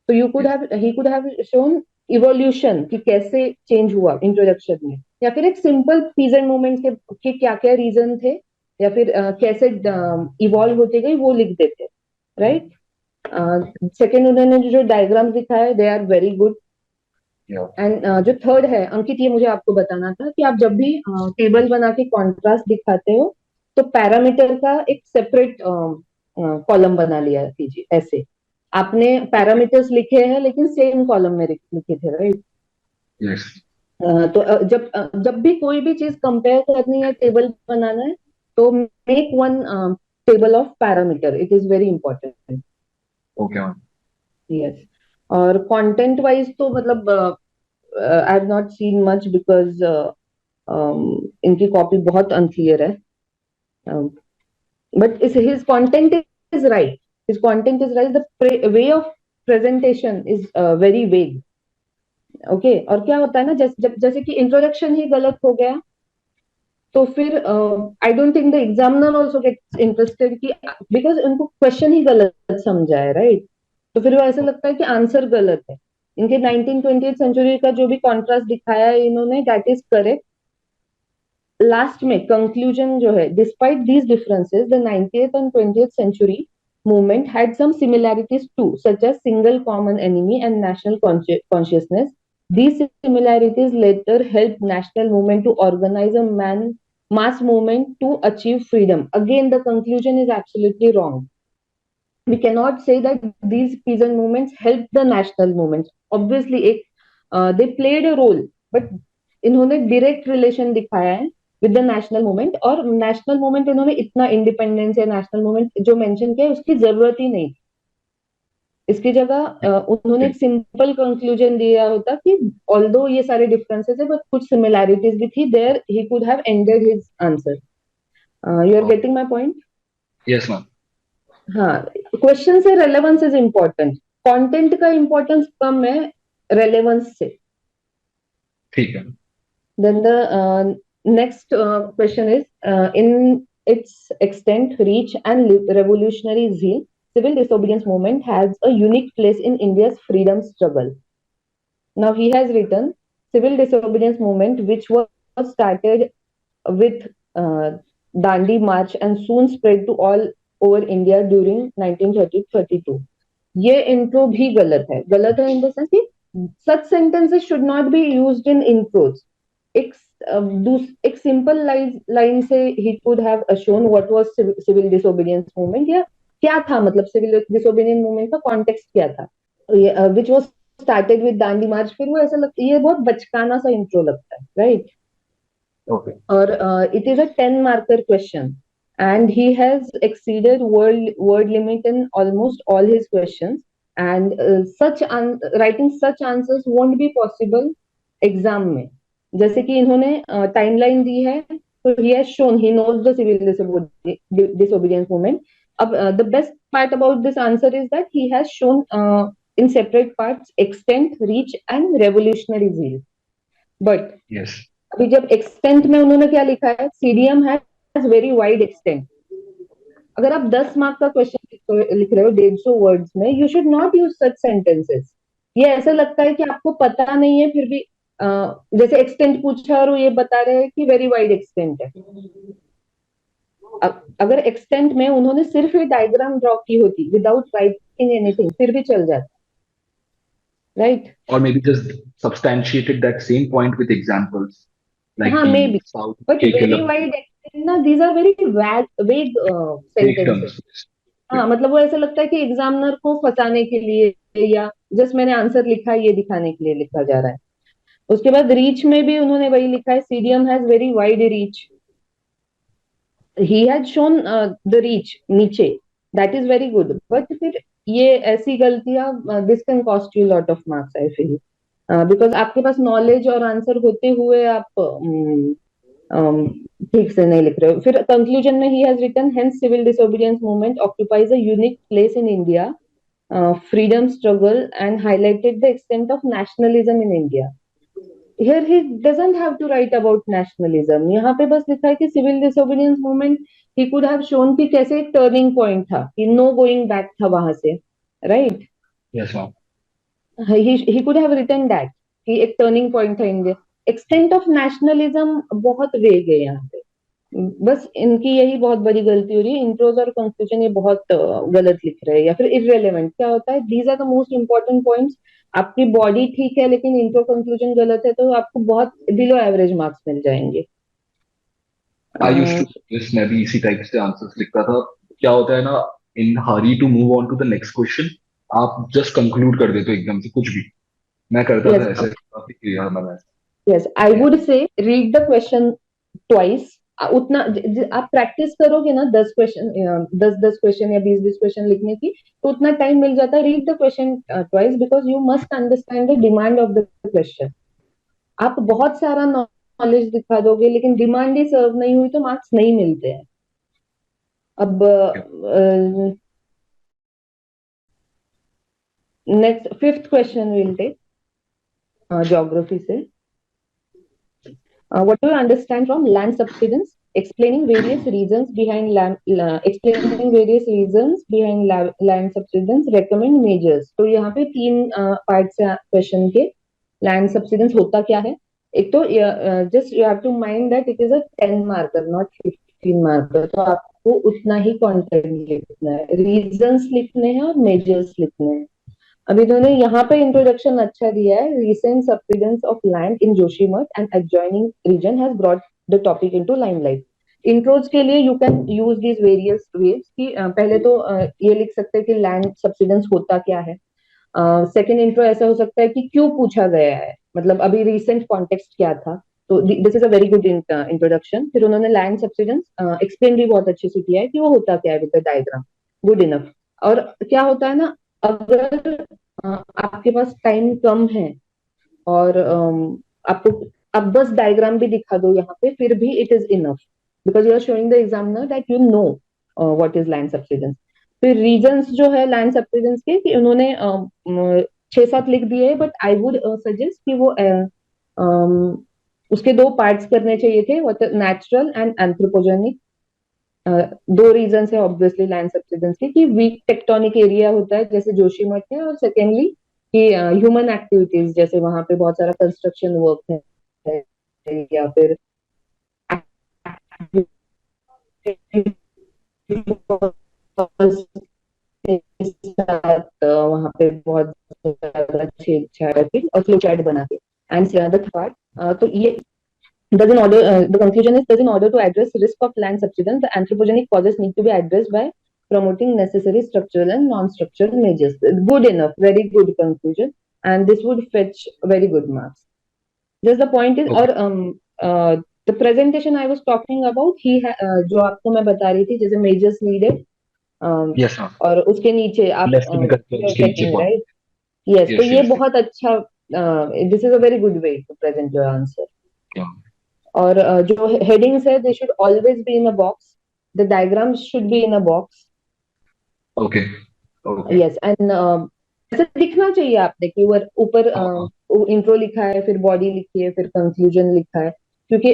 तो he could have shown evolution कि कैसे चेंज हुआ इंट्रोडक्शन में, या फिर एक सिंपल पीजेंट मूवमेंट के क्या क्या रीजन थे, या फिर कैसे इवॉल्व होते गई, वो लिख देते, राइट? सेकेंड, उन्होंने जो डायग्राम्स दिखाए, they are very good. And जो थर्ड है, अंकित, ये मुझे आपको बताना था कि आप जब भी टेबल बना के कॉन्ट्रास्ट दिखाते हो, तो पैरामीटर का एक सेपरेट कॉलम बना लिया कीजिए। ऐसे आपने पैरामीटर्स लिखे हैं लेकिन सेम कॉलम में लिखे थे, राइट? यस तो जब भी कोई भी चीज कंपेयर करनी है, टेबल बनाना है, तो make one table of parameter, it is very important. Okay ma'am. Yes. और कंटेंट वाइज तो मतलब I have not seen much, because इनकी कॉपी बहुत अनक्लियर है। But his content is right, his content is right, the way of presentation is very vague. Okay, और क्या होता है ना, जैसे कि इंट्रोडक्शन ही गलत हो गया, तो फिर I don't think the examiner also gets interested, कि बिकॉज उनको क्वेश्चन ही गलत समझा है, राइट? तो फिर वो ऐसा लगता है कि आंसर गलत है। इनके 19th-20th सेंचुरी का जो भी कॉन्ट्रास्ट दिखाया है इन्होंने, दैट इज करेक्ट। लास्ट में कंक्लूजन जो है, despite these differences, the 19th and 20th century movement had some similarities too, such as single common enemy and national consciousness. These similarities later helped national movement to organize a mass movement to achieve freedom. Again, the conclusion is absolutely wrong. We cannot say that these peasant movements helped the national movements. Obviously, they played a role, but इन्होंने direct relation दिखाया है with the national movement. और national movement इन्होंने इतना independence या national movement जो mention किया है, उसकी जरूरत ही नहीं। इसकी जगह उन्होंने एक सिंपल कंक्लूजन दिया होता कि ऑल्दो ये सारे डिफरेंसेस है, बट कुछ सिमिलैरिटीज भी थी, there he could have ended his answer. You are getting my point? Yes ma'am. हाँ, क्वेश्चन से रेलेवेंस इज इम्पोर्टेंट, कंटेंट का इम्पोर्टेंस कम है रेलेवेंस से। ठीक है। Then the next question is, in its extent, reach, and revolutionary zeal, civil disobedience movement has a unique place in India's freedom struggle. Now he has written, civil disobedience movement, which was started with Dandi March and soon spread to all over India during 1930-32. ये intro भी गलत है in the sense कि such sentences should not be used in intros. एक एक simple line से he could have shown what was civil disobedience movement, या क्या था, मतलब सिविल डिसोबीडियंस मूवमेंट का कॉन्टेक्स्ट क्या था, which was started with Dandi मार्च। फिर वो ऐसा लगता है, ये बहुत बचकाना सा इंट्रो लगता है, राइट? ओके। और it is a 10 marker question and he has exceeded word limit in almost all his questions, and writing such answers won't be possible exam में। जैसे कि इन्होंने टाइमलाइन दी है, तो he has shown he knows the civil disobedience movement. अब the best part about this answer is that he has shown in separate parts extent, reach and revolutionary zeal. But yes. अभी जब extent में उन्होंने क्या लिखा है, CDM has very wide extent. अगर आप 10 मार्क का क्वेश्चन लिख रहे हो 150 वर्ड्स में, you should not use such sentences. ये ऐसा लगता है कि आपको पता नहीं है, फिर भी जैसे एक्सटेंट पूछा और वो ये बता रहे हैं कि वेरी वाइड एक्सटेंट है। अगर एक्सटेंट में उन्होंने सिर्फ ये डायग्राम ड्रॉ की होती विदाउट राइटिंग एनीथिंग, फिर भी चल जाता, right? Or maybe just substantiated that same point with examples, like हाँ, the maybe, South but के वेरी killer, वाइड एक्सटेंट ना, these are very vague vague sentences. terms. हाँ, मतलब वो ऐसा लगता है कि एग्जामिनर को फंसाने के लिए, या जस्ट मैंने आंसर लिखा ये दिखाने के लिए लिखा जा रहा है। उसके बाद रीच में भी उन्होंने वही लिखा है, CDM has very wide reach, he has shown the reach नीचे, that is very good. But फिर ये ऐसी गलतियां, this can cost you lot of marks I feel, because आपके पास नॉलेज और आंसर होते हुए आप ठीक से नहीं लिख रहे हो। फिर कंक्लूजन में he has written, hence civil disobedience movement occupies a unique place in India freedom struggle and highlighted the extent of nationalism in India. Here he doesn't have to write about nationalism, यहाँ पे बस लिखा है कि civil disobedience movement he could have shown कि कैसे एक turning point था, कि नो गोइंग बैक था वहां से, right? Yes, ma'am. he could have written that कि एक टर्निंग पॉइंट था इंडिया। एक्सटेंट ऑफ नेशनलिज्म बहुत वेग है यहाँ पे, बस इनकी यही बहुत बड़ी गलती हो रही है, इंट्रोज और कंक्लूजन ये बहुत गलत लिख रहे हैं, या फिर इररेलेवेंट। क्या होता है, these are the most important points. आपकी बॉडी ठीक है लेकिन इंट्रो कंक्लूजन गलत है, तो आपको बहुत बिलो एवरेज मार्क्स मिल जाएंगे। I used to do this, मैं भी इसी टाइप से आंसर्स लिखता था। क्या होता है ना, in hurry to move on to the next question, आप जस्ट कंक्लूड कर देते हो एकदम से कुछ भी। मैं करता था yes ऐसे, काफी क्लियर मैंने। yes I would say read the question twice। उतना आप प्रैक्टिस करोगे ना, 10 क्वेश्चन या 20 क्वेश्चन लिखने की, तो उतना टाइम मिल जाता है। Read the question twice because you must understand the demand of the question. आप बहुत सारा नॉलेज दिखा दोगे लेकिन डिमांड ही सर्व नहीं हुई, तो मार्क्स नहीं मिलते हैं। अब next 5th question will take geography से। What do you understand from land subsidence? Explaining various reasons behind land subsidence. Recommend measures. तो यहाँ पे 3 पार्ट्स हैं क्वेश्चन के। लैंड सब्सिडेंस होता क्या है? एक तो just you have to mind that it is a 10 marker not 15 marker, तो आपको उतना ही कंटेंट लिखना है, रीजंस लिखने हैं और मेजर्स लिखने हैं। अभी इन्होंने यहाँ पे इंट्रोडक्शन अच्छा दिया है, recent subsidence of land in Joshimath and adjoining region has brought the topic into limelight. Intros के लिए you can use this various ways कि पहले तो ये लिख सकते हैं कि लैंड सब्सिडेंस होता क्या है। सेकेंड इंट्रो ऐसा हो सकता है कि क्यों पूछा गया है, मतलब अभी रिसेंट कॉन्टेक्स्ट क्या था, तो this is a very good introduction. फिर उन्होंने लैंड सब्सिडेंस एक्सप्लेन भी बहुत अच्छे से किया है कि वो होता क्या है with the diagram, good enough. और क्या होता है ना, अगर आपके पास टाइम कम है और आपको आप बस डायग्राम भी दिखा दो यहाँ पे, फिर भी it is enough because you are showing the examiner that you know what is land subsidence. फिर रीजंस जो है लैंड सब्सिडेंस के कि उन्होंने 6-7 लिख दिए, बट आई वुड सजेस्ट कि वो उसके 2 पार्ट्स करने चाहिए थे, नेचुरल एंड एंथ्रोपोजेनिक। दो रीजन है ऑब्वियसली लैंड सब्सिडेंस के, कि वीक टेक्टोनिक एरिया होता है जैसे जोशीमठ है, और सेकेंडली कि ह्यूमन एक्टिविटीज जैसे वहां पे बहुत सारा कंस्ट्रक्शन वर्क है या फिर वहां पे बहुत ज्यादा छेड़छाड़ की और फ्लो चार्ट बना के एंड द पार्ट। तो ये does in order the conclusion is does in order to address risk of land subsidence, the anthropogenic causes need to be addressed by promoting necessary structural and non-structural measures. Good enough, very good conclusion, and this would fetch very good marks. Just the point is, Okay. और the presentation I was talking about, जो आपको मैं बता रही थी जैसे measures needed, Yes, हाँ. और उसके नीचे आप Left में करके उसके नीचे checking, point. right? Yes, तो Yes, ये yes. बहुत अच्छा, this is a very good way to present your answer. Yeah. और जो हेडिंग्स है they should always be in a box, the diagrams should be in a box. Okay. Okay. Yes, and ऐसे दिखना चाहिए आपने कि ऊपर हाँ. इंट्रो लिखा है, फिर बॉडी लिखी है, फिर कंक्लूजन लिखा है, क्योंकि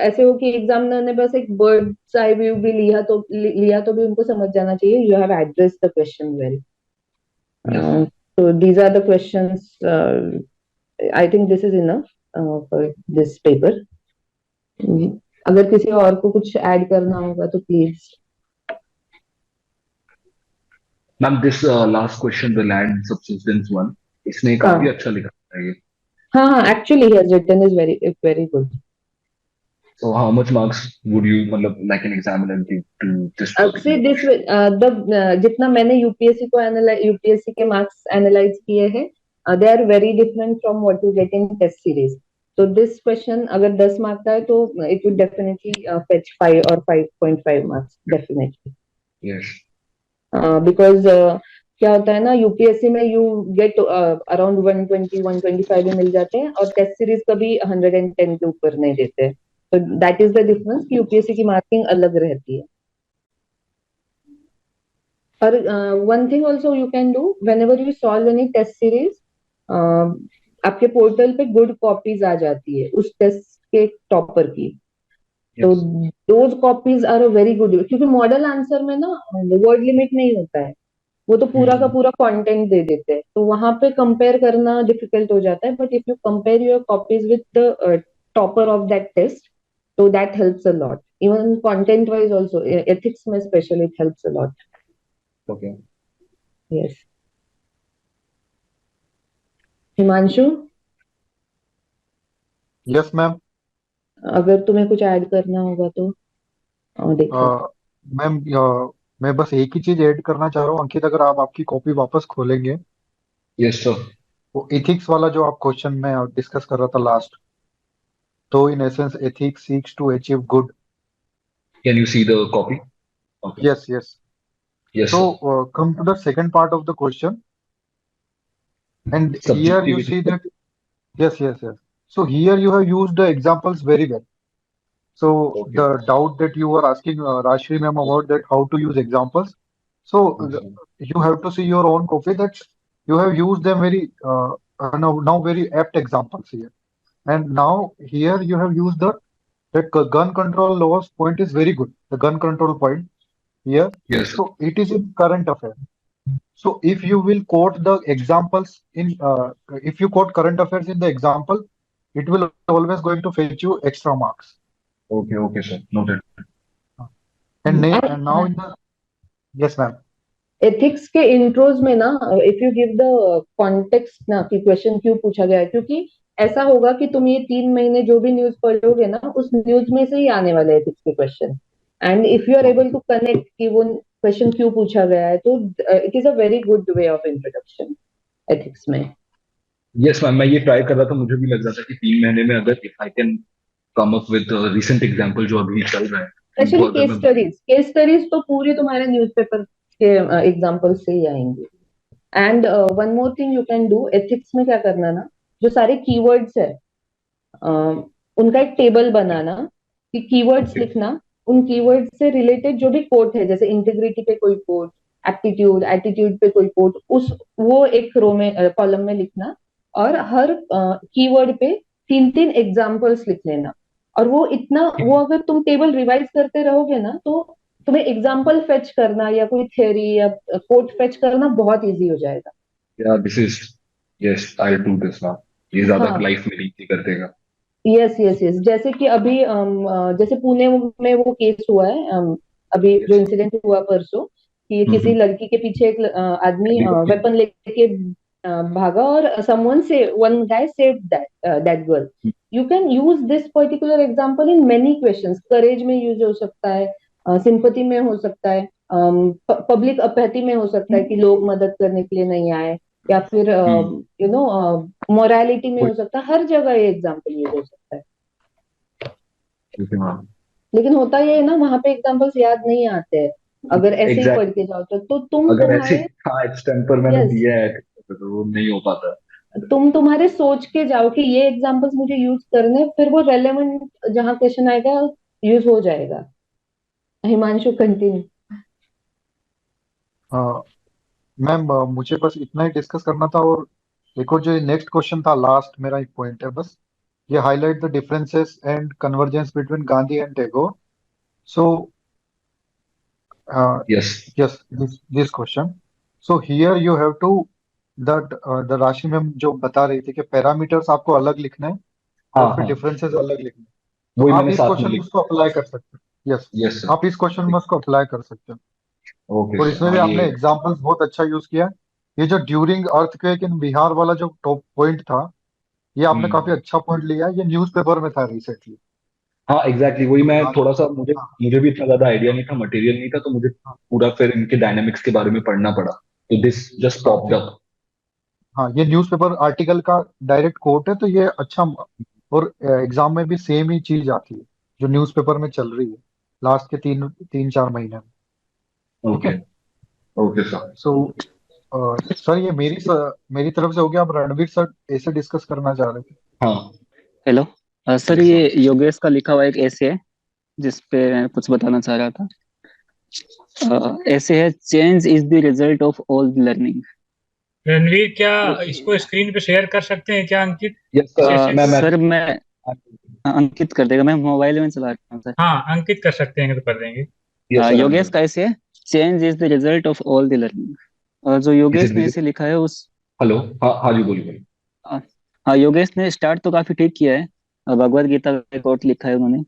ऐसे हो कि एग्जामिनर ने बस एक बर्ड्स आई व्यू भी लिया तो भी उनको समझ जाना चाहिए you have address the question well. Yes. So these are the questions. I think this is enough for this paper. अगर किसी और को कुछ ऐड करना होगा तो please. Ma'am, this last question, the land subsidence one, इसने काफी हाँ अच्छा लिखा है ये. हाँ हाँ, actually here written is very good. So how much marks would you, मतलब, like an examiner give to this से particular दिस question? जितना मैंने यूपीएससी के मार्क्स एनालाइज किए हैं, they are very different from what you get in test series. तो this question अगर 10 mark का है तो इट वुड डेफिनेटली फेच 5 और 5.5 मार्क्स डेफिनेटली। Yes. बिकॉज क्या होता है ना, यूपीएससी में यू गेट अराउंड 120-125 मिल जाते हैं, और टेस्ट सीरीज कभी 110 के ऊपर नहीं देते। तो that is the difference, UPSC की मार्किंग अलग रहती है। और one thing also you can do whenever you solve any test series, आपके पोर्टल पे गुड कॉपीज आ जाती है उस टेस्ट के टॉपर की। तो Yes. Those copies are a very good, क्योंकि मॉडल आंसर में ना वर्ड लिमिट नहीं होता है, वो तो पूरा का पूरा कंटेंट दे देते हैं, तो वहां पे कंपेयर करना डिफिकल्ट हो जाता है। But if you compare your copies with the topper of that test, तो that helps a lot, even content wise also, ethics में specially it helps a lot. Okay. Yes, Himanshu, yes ma'am. अगर तुम्हें कुछ add करना होगा तो देखो। Ma'am मैं बस एक ही चीज ऐड करना चाह रहा हूँ अंकित, अगर आप आपकी कॉपी वापस खोलेंगे Yes, sir. वो एथिक्स वाला जो आप क्वेश्चन में डिस्कस कर रहा था लास्ट, तो in essence ethics seeks to achieve good. Can you see the copy? Okay. Yes yes. Yes, So sir. come to the second part of the question, and here you Subjectivity. see that yes. So here you have used the examples very well. So Okay. the doubt that you were asking Rashmi ma'am about that how to use examples, so you have to see your own copy that you have used them very now very apt examples here, and now here you have used that gun control laws point is very good, the gun control point here. Yes, sir. So it is in current affair. So if you will quote the examples if you quote current affairs in the example, it will always going to fetch you extra marks. Okay, okay, sir. Noted. And now in the yes, ma'am. Ethics के intros में ना, if you give the context ना कि question क्यों पूछा गया है, क्योंकि ऐसा होगा कि तुम ये 3 महीने जो भी न्यूज पढ़ोगे ना, उस न्यूज में से ही आने वाले एथिक्स के question, and if you are able to connect कि वो क्वेश्चन क्यों पूछा गया है, तो it is a very good way of introduction ethics में। Yes, मैम, मैं ये ट्राई कर रहा था, मुझे भी लग रहा था कि 3 महीने में अगर if I can come up with recent example जो अभी चल रहा है, स्पेशली उनको अगर मैं केस स्टडीज तो पूरी तुम्हारे न्यूज़पेपर के एग्जांपल से ही आएंगे। And one more thing you can do, ethics में क्या करना ना, जो सारे कीवर्ड्स है उनका एक टेबल बनाना, कि कीवर्ड्स Okay. लिखना उन कीवर्ड से रिलेटेड जो भी कोट है, जैसे इंटीग्रिटी पे कोई कोट, एप्टीट्यूड एटीट्यूड पे कोई कोट, उस वो एक रो में कॉलम में लिखना, और हर कीवर्ड पे 3-3 एग्जाम्पल्स लिख लेना। और वो इतना, वो अगर तुम टेबल रिवाइज करते रहोगे ना, तो तुम्हें एग्जाम्पल फेच करना या कोई थ्योरी या कोट फेच करना बहुत इजी हो जाएगा। या this is, yes I do this now, ये ज्यादा हाँ, लाइफ में इजी कर देगा। यस यस यस, जैसे कि अभी जैसे पुणे में वो केस हुआ है, अभी जो यस। इंसिडेंट हुआ परसों, कि किसी लड़की के पीछे एक आदमी वेपन लेके भागा, और समवन से one guy said that girl. You can use this particular example in many questions. Courage में यूज हो सकता है, सिंपैथी में हो सकता है, पब्लिक अपैथी में हो सकता है कि लोग मदद करने के लिए नहीं आए, या फिर यू नो मोरालिटी में हो सकता है। हर जगह ये एग्जाम्पल यूज हो सकता है। लेकिन होता ये है ना, वहां पे एग्जाम्पल्स याद नहीं आते हैं अगर ऐसे ही पढ़ एग्जैक्ट, के जाओ तो तुम अगर ऐसे तुम्हारे, हाँ एक्सटेम्पर मैंने यस, दिया है तो वो नहीं हो पाता। तुम तुम्हारे सोच के जाओ कि ये एग्जाम्पल्स मुझे यूज करने, फिर वो रेलेवेंट जहां क्वेश्चन आएगा यूज हो जाएगा। हिमांशु कंटिन्यू। मैम मुझे बस इतना ही डिस्कस करना था, और एक और जो नेक्स्ट क्वेश्चन था, लास्ट मेरा एक पॉइंट है बस, ये highlight the differences and convergence between Gandhi and Tagore. So yes. yes, this question. So here you have to that the राशि मैम जो बता रही थी कि पैरामीटर्स आपको अलग लिखना है हाँ और फिर हाँ, डिफरेंसेस अलग लिखने हैं। तो वही आप मैंने इस साथ में क्वेश्चन में लिखा। उसको अप्लाई कर सकते हैं। Yes, yes sir. आप इस क्वेश्चन में उसको अप्लाई कर सकते हैं। ओके और सर, इसमें भी हाँ ये। आपने एग्जांपल्स बहुत अच्छा यूज किया है। ये जो ड्यूरिंग अर्थक्वेक इन बिहार वाला जो टॉप पॉइंट था, ये आपने काफी हम्म। अच्छा पॉइंट लिया है। ये न्यूज़पेपर में था रिसेंटली। हाँ एग्जैक्टली, वही तो मैं गांधी, थोड़ा सा, मुझे हाँ मुझे भी इतना ज्यादा आइडिया नहीं था, मटेरियल नहीं था, तो मुझे हाँ पूरा फिर इनके डायनामिक्स के बारे में पढ़ना पड़ा, तो दिस जस्ट हाँ, पॉप्ड अप। हाँ ये न्यूज़पेपर आर्टिकल का डायरेक्ट कोट है, तो ये अच्छा। और एग्जाम में भी सेम ही चीज आती है जो न्यूज़पेपर में चल रही है लास्ट के 3-4 महीने में। ठीक ओके। है। Okay sir. सो सर ये मेरी तरफ से हो गया। अब रणवीर सर ऐसे डिस्कस करना चाह रहे थे। हाँ। हेलो सर, यस ये सर। योगेश का लिखा हुआ एक ऐसे है जिस पे मैं कुछ बताना चाह रहा था। ऐसे है, change is the result of all learning. Ranveer, क्या तो इसको स्क्रीन पे शेयर कर सकते हैं क्या अंकित? यस सर, कैसे? मैं सर मैं अंकित कर देगा, मैं मोबाइल में चला रहा हूँ सर। हाँ, अंकित कर सकते हैं तो कर देंगे। यस सर, योगेश का ऐसे है, change is the result of all the learning. जो इज योगेश ने इट? ऐसे लिखा है उस, हेलो, हाँ हाँ जी, बोलिए बोलिए। अ, हाँ योगेश ने स्टार्ट तो काफी ठीक किया है। भगवत गीता का कोट लिखा है उन्होंने,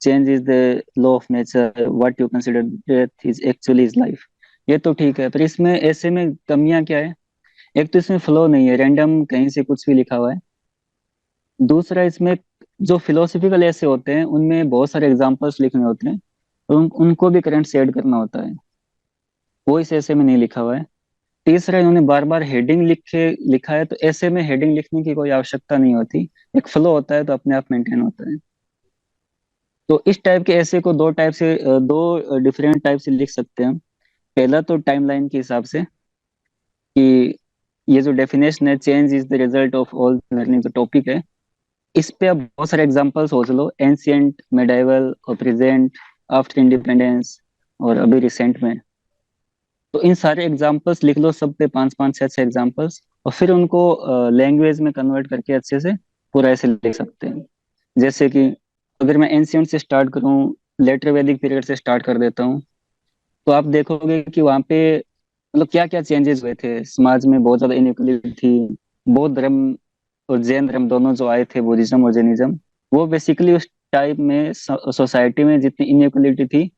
change is the law of nature, what you consider death is actually is life. ये तो ठीक है, पर इसमें ऐसे में कमियां क्या है? एक तो इसमें फ्लो नहीं है, रैंडम कहीं से कुछ भी लिखा हुआ है। दूसरा, इसमें जो फिलोसफिकल ऐसे होते हैं उनमें बहुत सारे एग्जांपल्स लिखने होते हैं, और उनको भी करंट से ऐड करना होता है, वो इस ऐसे में नहीं लिखा हुआ है। तीसरा, इन्होंने बार बार हेडिंग लिखा है, तो ऐसे में हेडिंग लिखने की कोई आवश्यकता नहीं होती, एक फ्लो होता है तो अपने आप मेंटेन होता है। तो इस टाइप के ऐसे को दो डिफरेंट टाइप से लिख सकते हैं हम। पहला तो टाइमलाइन के हिसाब से, कि ये जो डेफिनेशन है, change is the result of all learning, जो टॉपिक है, इस पे आप बहुत सारे एग्जांपल सोच लो, एंशियंट, मेडाइवल और प्रेजेंट, आफ्टर इंडिपेंडेंस और अभी रिसेंट में। तो इन सारे एग्जांपल्स लिख लो, सब पे 5-5 6 6 एग्जांपल्स, और फिर उनको लैंग्वेज में कन्वर्ट करके अच्छे से पूरा ऐसे लिख सकते हैं। जैसे कि अगर मैं एंशियंट से स्टार्ट करूं, लेटर वैदिक पीरियड से स्टार्ट कर देता हूं, तो आप देखोगे कि वहाँ पे मतलब क्या क्या चेंजेस हुए थे समाज में। बहुत ज्यादा इनइक्वालिटी थी। बौद्ध धर्म और जैन धर्म दोनों जो आए थे, बुद्धिज्म और जैनिज्म, वो बेसिकली उस टाइप में सोसाइटी में जितनी इनइक्वालिटी थी,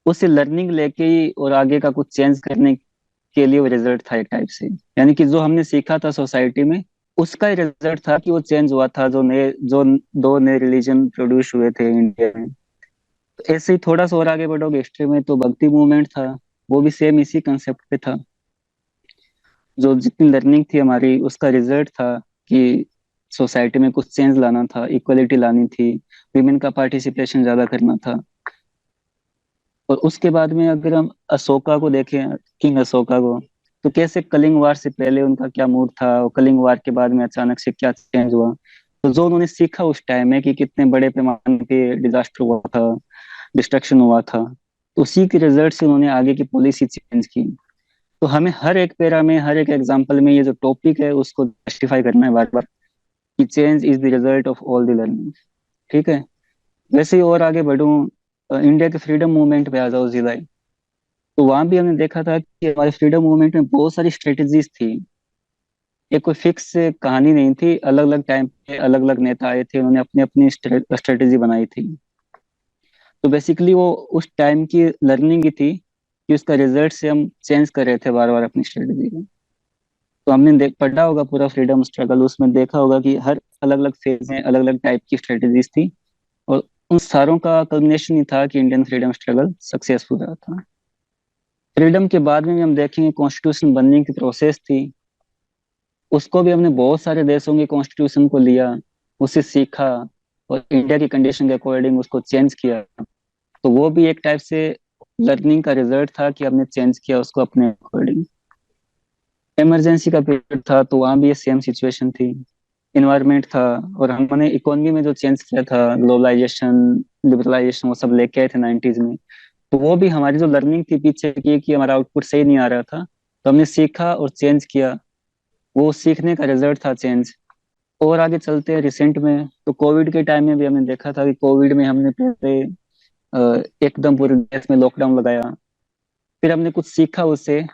उससे लर्निंग लेके ही और आगे का कुछ चेंज करने के लिए वो रिजल्ट था एक टाइप से। यानी कि जो हमने सीखा था सोसाइटी में, उसका ही रिजल्ट था कि वो चेंज हुआ था, जो दो नए रिलीजन प्रोड्यूस हुए थे इंडिया में। तो ऐसे ही थोड़ा सा और आगे बढ़ोगे हिस्ट्री में, तो भक्ति मूवमेंट था, वो भी सेम इसी कंसेप्ट पे था। जो जितनी लर्निंग थी हमारी, उसका रिजल्ट था कि सोसाइटी में कुछ चेंज लाना था, इक्वलिटी लानी थी, विमेन का पार्टिसिपेशन ज्यादा करना था। और उसके बाद में अगर हम अशोका को देखें, किंग अशोका को, तो कैसे कलिंग वार से पहले उनका क्या मूड था, और कलिंग वार के बाद में अचानक से क्या चेंज हुआ। तो जो उन्होंने सीखा उस टाइम में कि कितने बड़े पैमाने पे डिजास्टर हुआ था, डिस्ट्रक्शन हुआ था, तो उसी के रिजल्ट से उन्होंने आगे की पॉलिसी चेंज की। तो हमें हर एक पैरा में, हर एक एग्जाम्पल में ये जो टॉपिक है उसको जस्टिफाई करना है बार बार कि change is the result of all the learning. ठीक है। वैसे ही और आगे बढ़ूं, इंडिया के फ्रीडम मूवमेंट पे आ जाओ जिला, तो वहां भी हमने देखा था कि हमारे फ्रीडम मूवमेंट में बहुत सारी स्ट्रेटजीज थी। ये कोई फिक्स कहानी नहीं थी, अलग अलग टाइम पे अलग अलग नेता आए थे, उन्होंने अपनी अपनी स्ट्रेटेजी बनाई थी। तो बेसिकली वो उस टाइम की लर्निंग ही थी कि उसका रिजल्ट से हम चेंज कर रहे थे बार बार अपनी स्ट्रेटेजी को। तो हमने देख पढ़ा होगा पूरा फ्रीडम स्ट्रगल, उसमें देखा होगा कि हर अलग अलग फेज में अलग अलग टाइप की स्ट्रेटेजीज थी, और उन सारों का कल्मिनेशन ही था कि इंडियन फ्रीडम स्ट्रगल सक्सेसफुल रहा था। फ्रीडम के बाद में भी हम देखेंगे कॉन्स्टिट्यूशन बनने की प्रोसेस थी, उसको भी हमने बहुत सारे देशों के कॉन्स्टिट्यूशन को लिया, उससे सीखा और इंडिया की कंडीशन के अकॉर्डिंग उसको चेंज किया। तो वो भी एक टाइप से लर्निंग का रिजल्ट था कि हमने चेंज किया उसको अपने अकॉर्डिंग। इमरजेंसी का पीरियड था तो वहां भी ये सेम सिचुएशन थी। इन्वायरमेंट था, और हमने इकोनॉमी में जो चेंज किया था, ग्लोबलाइजेशन, लिबरलाइजेशन, वो सब लेके आए थे 90s में। तो वो भी हमारी जो लर्निंग थी पीछे की कि हमारा आउटपुट सही नहीं आ रहा था, तो हमने सीखा और चेंज किया, वो सीखने का रिजल्ट था चेंज। और आगे चलते हैं रिसेंट में, तो कोविड के टाइम में भी हमने देखा था कि कोविड में हमने पहले एकदम पूरे देश में लॉकडाउन लगाया, फिर हमने कुछ सीखा उससे,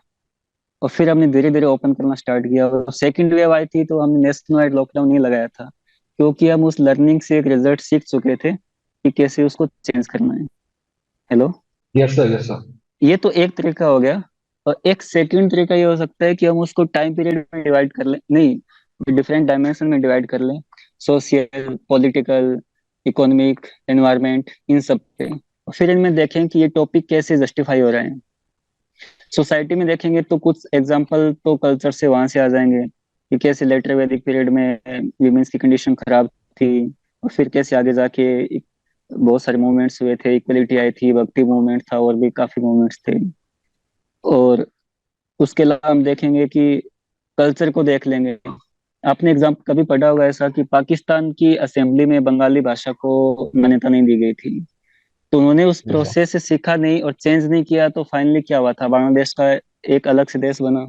और फिर हमने धीरे धीरे ओपन करना स्टार्ट किया। और सेकंड वेव आई थी तो हमने नेशनल वाइड लॉकडाउन नहीं लगाया था, क्योंकि हम उस लर्निंग से एक रिजल्ट सीख चुके थे कि कैसे उसको चेंज करना है। Hello. Yes sir, yes sir. ये तो एक तरीका हो गया, और एक सेकंड तरीका ये हो सकता है कि हम उसको टाइम पीरियड में डिवाइड कर लें, नहीं, डिफरेंट डायमेंशन में डिवाइड कर लें, सोशल, पॉलिटिकल, इकोनॉमिक, एनवायरमेंट, इन सब पे, और फिर इनमें देखें कि ये टॉपिक कैसे जस्टिफाई हो रहे हैं। सोसाइटी में देखेंगे तो कुछ एग्जाम्पल तो कल्चर से वहां से आ जाएंगे कि कैसे लेटर वैदिक पीरियड में विमेंस की कंडीशन खराब थी, और फिर कैसे आगे जाके बहुत सारे मूवमेंट्स हुए थे, इक्वलिटी आई थी, भक्ति मूवमेंट था, और भी काफी मूवमेंट्स थे। और उसके अलावा हम देखेंगे कि कल्चर को देख लेंगे। आपने एग्जाम कभी पढ़ा होगा ऐसा कि पाकिस्तान की असेंबली में बंगाली भाषा को मान्यता नहीं दी गई थी, तो उन्होंने उस यस सर। प्रोसेस से सीखा नहीं और चेंज नहीं किया, तो फाइनली क्या हुआ था, बांग्लादेश का एक अलग से देश बना।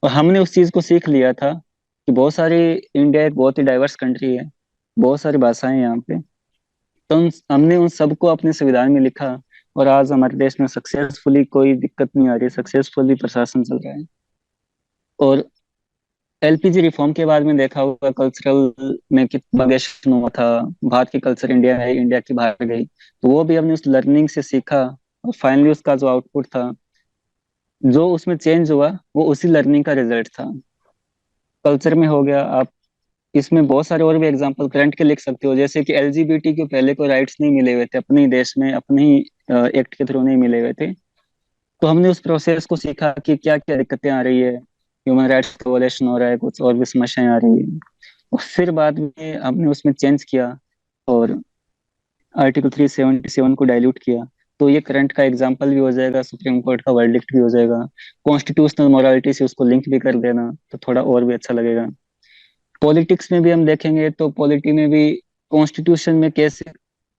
और हमने उस चीज को सीख लिया था कि बहुत सारी, इंडिया एक बहुत ही डाइवर्स कंट्री है, बहुत सारी भाषाएं हैं यहाँ पे, तो हमने उन सबको अपने संविधान में लिखा, और आज हमारे देश में सक्सेसफुली कोई दिक्कत नहीं आ रही, सक्सेसफुली प्रशासन चल रहा है। और एलपीजी रिफॉर्म के बाद में देखा होगा कल्चरल में कितना वेरिएशन हुआ था, भारत की कल्चर इंडिया है, इंडिया की बाहर गई, तो वो भी हमने उस लर्निंग से सीखा, और फाइनली उसका जो आउटपुट था, जो उसमें चेंज हुआ, वो उसी लर्निंग का रिजल्ट था। कल्चर में हो गया, आप इसमें बहुत सारे और भी एग्जांपल करंट के लिख सकते हो, जैसे कि एलजीबीटी को पहले कोई राइट्स नहीं मिले हुए थे अपने ही देश में, अपने ही एक्ट के थ्रू नहीं मिले हुए थे, तो हमने उस प्रोसेस को सीखा कि क्या क्या दिक्कतें आ रही है, ह्यूमन राइट्स का वायलेशन हो रहा है, कुछ और भी समस्याएं आ रही है, और फिर बाद में हमने उसमें चेंज किया और आर्टिकल 377 को डाइल्यूट किया। तो ये करंट का एग्जाम्पल भी हो जाएगा, सुप्रीम कोर्ट का वर्डिक्ट भी हो जाएगा, कॉन्स्टिट्यूशनल मोरालिटी से उसको लिंक भी कर देना तो थोड़ा और भी अच्छा लगेगा। पॉलिटिक्स में भी हम देखेंगे तो पॉलिटी में भी कॉन्स्टिट्यूशन में कैसे,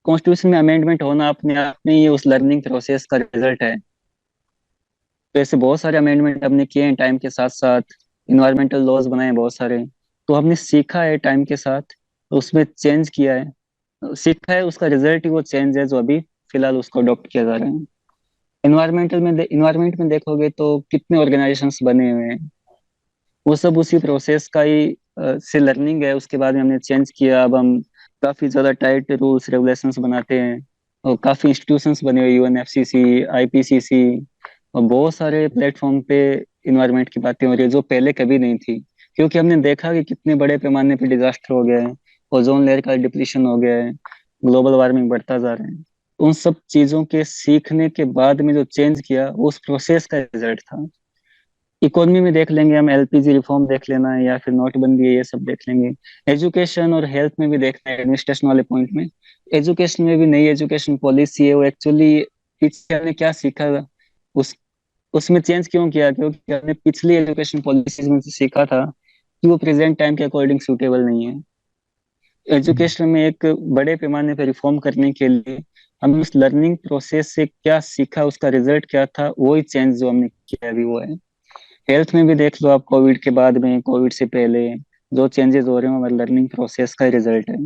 कॉन्स्टिट्यूशन में अमेंडमेंट होना अपने आप में ये उस लर्निंग प्रोसेस का रिजल्ट है। तो ऐसे बहुत सारे अमेंडमेंट हमने किए हैं टाइम के साथ साथ, इन्वायरमेंटल लॉज बनाए हैं बहुत सारे, तो हमने सीखा है टाइम के साथ, तो उसमें चेंज किया है, सीखा है, उसका रिजल्ट ही वो चेंज है जो अभी फिलहाल उसको अडॉप्ट किया जा रहा है। इन्वायरमेंट में देखोगे तो कितने ऑर्गेनाइजेशंस बने हुए हैं, वो सब उसी प्रोसेस का ही से लर्निंग है, उसके बाद में हमने चेंज किया। अब हम काफी ज्यादा टाइट रूल्स रेगुलेशंस बनाते हैं, और काफी इंस्टीट्यूशंस बने हुए, यूएनएफसीसी, आईपीसीसी, और बहुत सारे प्लेटफॉर्म पे इन्वायरमेंट की बातें हो रही है जो पहले कभी नहीं थी, क्योंकि हमने देखा कि कितने बड़े पैमाने पे डिजास्टर हो गया है, ओजोन लेयर का डिप्लीशन हो गया है, ग्लोबल वार्मिंग बढ़ता जा रहा है। उन सब चीजों के सीखने के बाद में जो चेंज किया वो उस प्रोसेस का रिजल्ट था। इकोनॉमी में देख लेंगे हम, एलपीजी रिफॉर्म देख लेना है या फिर नोटबंदी है, ये सब देख लेंगे। एजुकेशन और हेल्थ में भी देखना है, एडमिनिस्ट्रेशन वाले पॉइंट में। एजुकेशन में भी नई एजुकेशन पॉलिसी है, वो एक्चुअली पीछे हमने क्या सीखा, उस उसमें चेंज क्यों किया, क्योंकि हमने पिछली एजुकेशन पॉलिसीज में से सीखा था कि वो प्रेजेंट टाइम के अकॉर्डिंग सूटेबल नहीं है। एजुकेशन में एक बड़े पैमाने पर रिफॉर्म करने के लिए हमने उस लर्निंग प्रोसेस से क्या सीखा, उसका रिजल्ट क्या था, वही चेंज जो हमने किया अभी वो है। हेल्थ में भी देख लो आप, कोविड के बाद में, कोविड से पहले जो चेंजेस हो रहे हैं हमारे लर्निंग प्रोसेस का रिजल्ट है।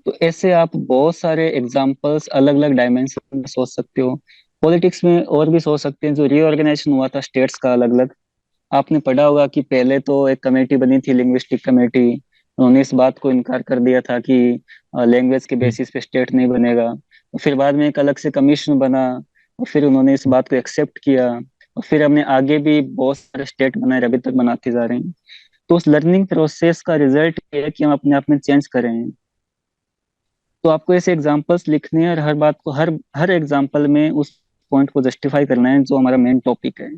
तो ऐसे आप बहुत सारे एग्जांपल्स अलग अलग डायमेंशन में सोच सकते हो। पॉलिटिक्स में और भी सोच सकते हैं, जो रीऑर्गेनाइजेशन हुआ था स्टेट्स का अलग अलग। आपने पढ़ा होगा कि पहले तो एक कमेटी बनी थी, लिंग्विस्टिक कमेटी। उन्होंने इस बात को इनकार कर दिया था कि लैंग्वेज के बेसिस पे स्टेट नहीं बनेगा। फिर बाद में एक अलग से कमीशन बना, और फिर उन्होंने इस बात को एक्सेप्ट किया, और फिर हमने आगे भी बहुत सारे स्टेट बनाए, अभी तक बनाते जा रहे हैं। तो उस लर्निंग प्रोसेस का रिजल्ट ये है कि हम अपने आप में चेंज कर रहे हैं। तो आपको ऐसे एग्जांपल्स लिखने हैं, और हर बात को, हर हर एग्जांपल में उस पॉइंट को जस्टिफाई करना है जो हमारा मेन टॉपिक है।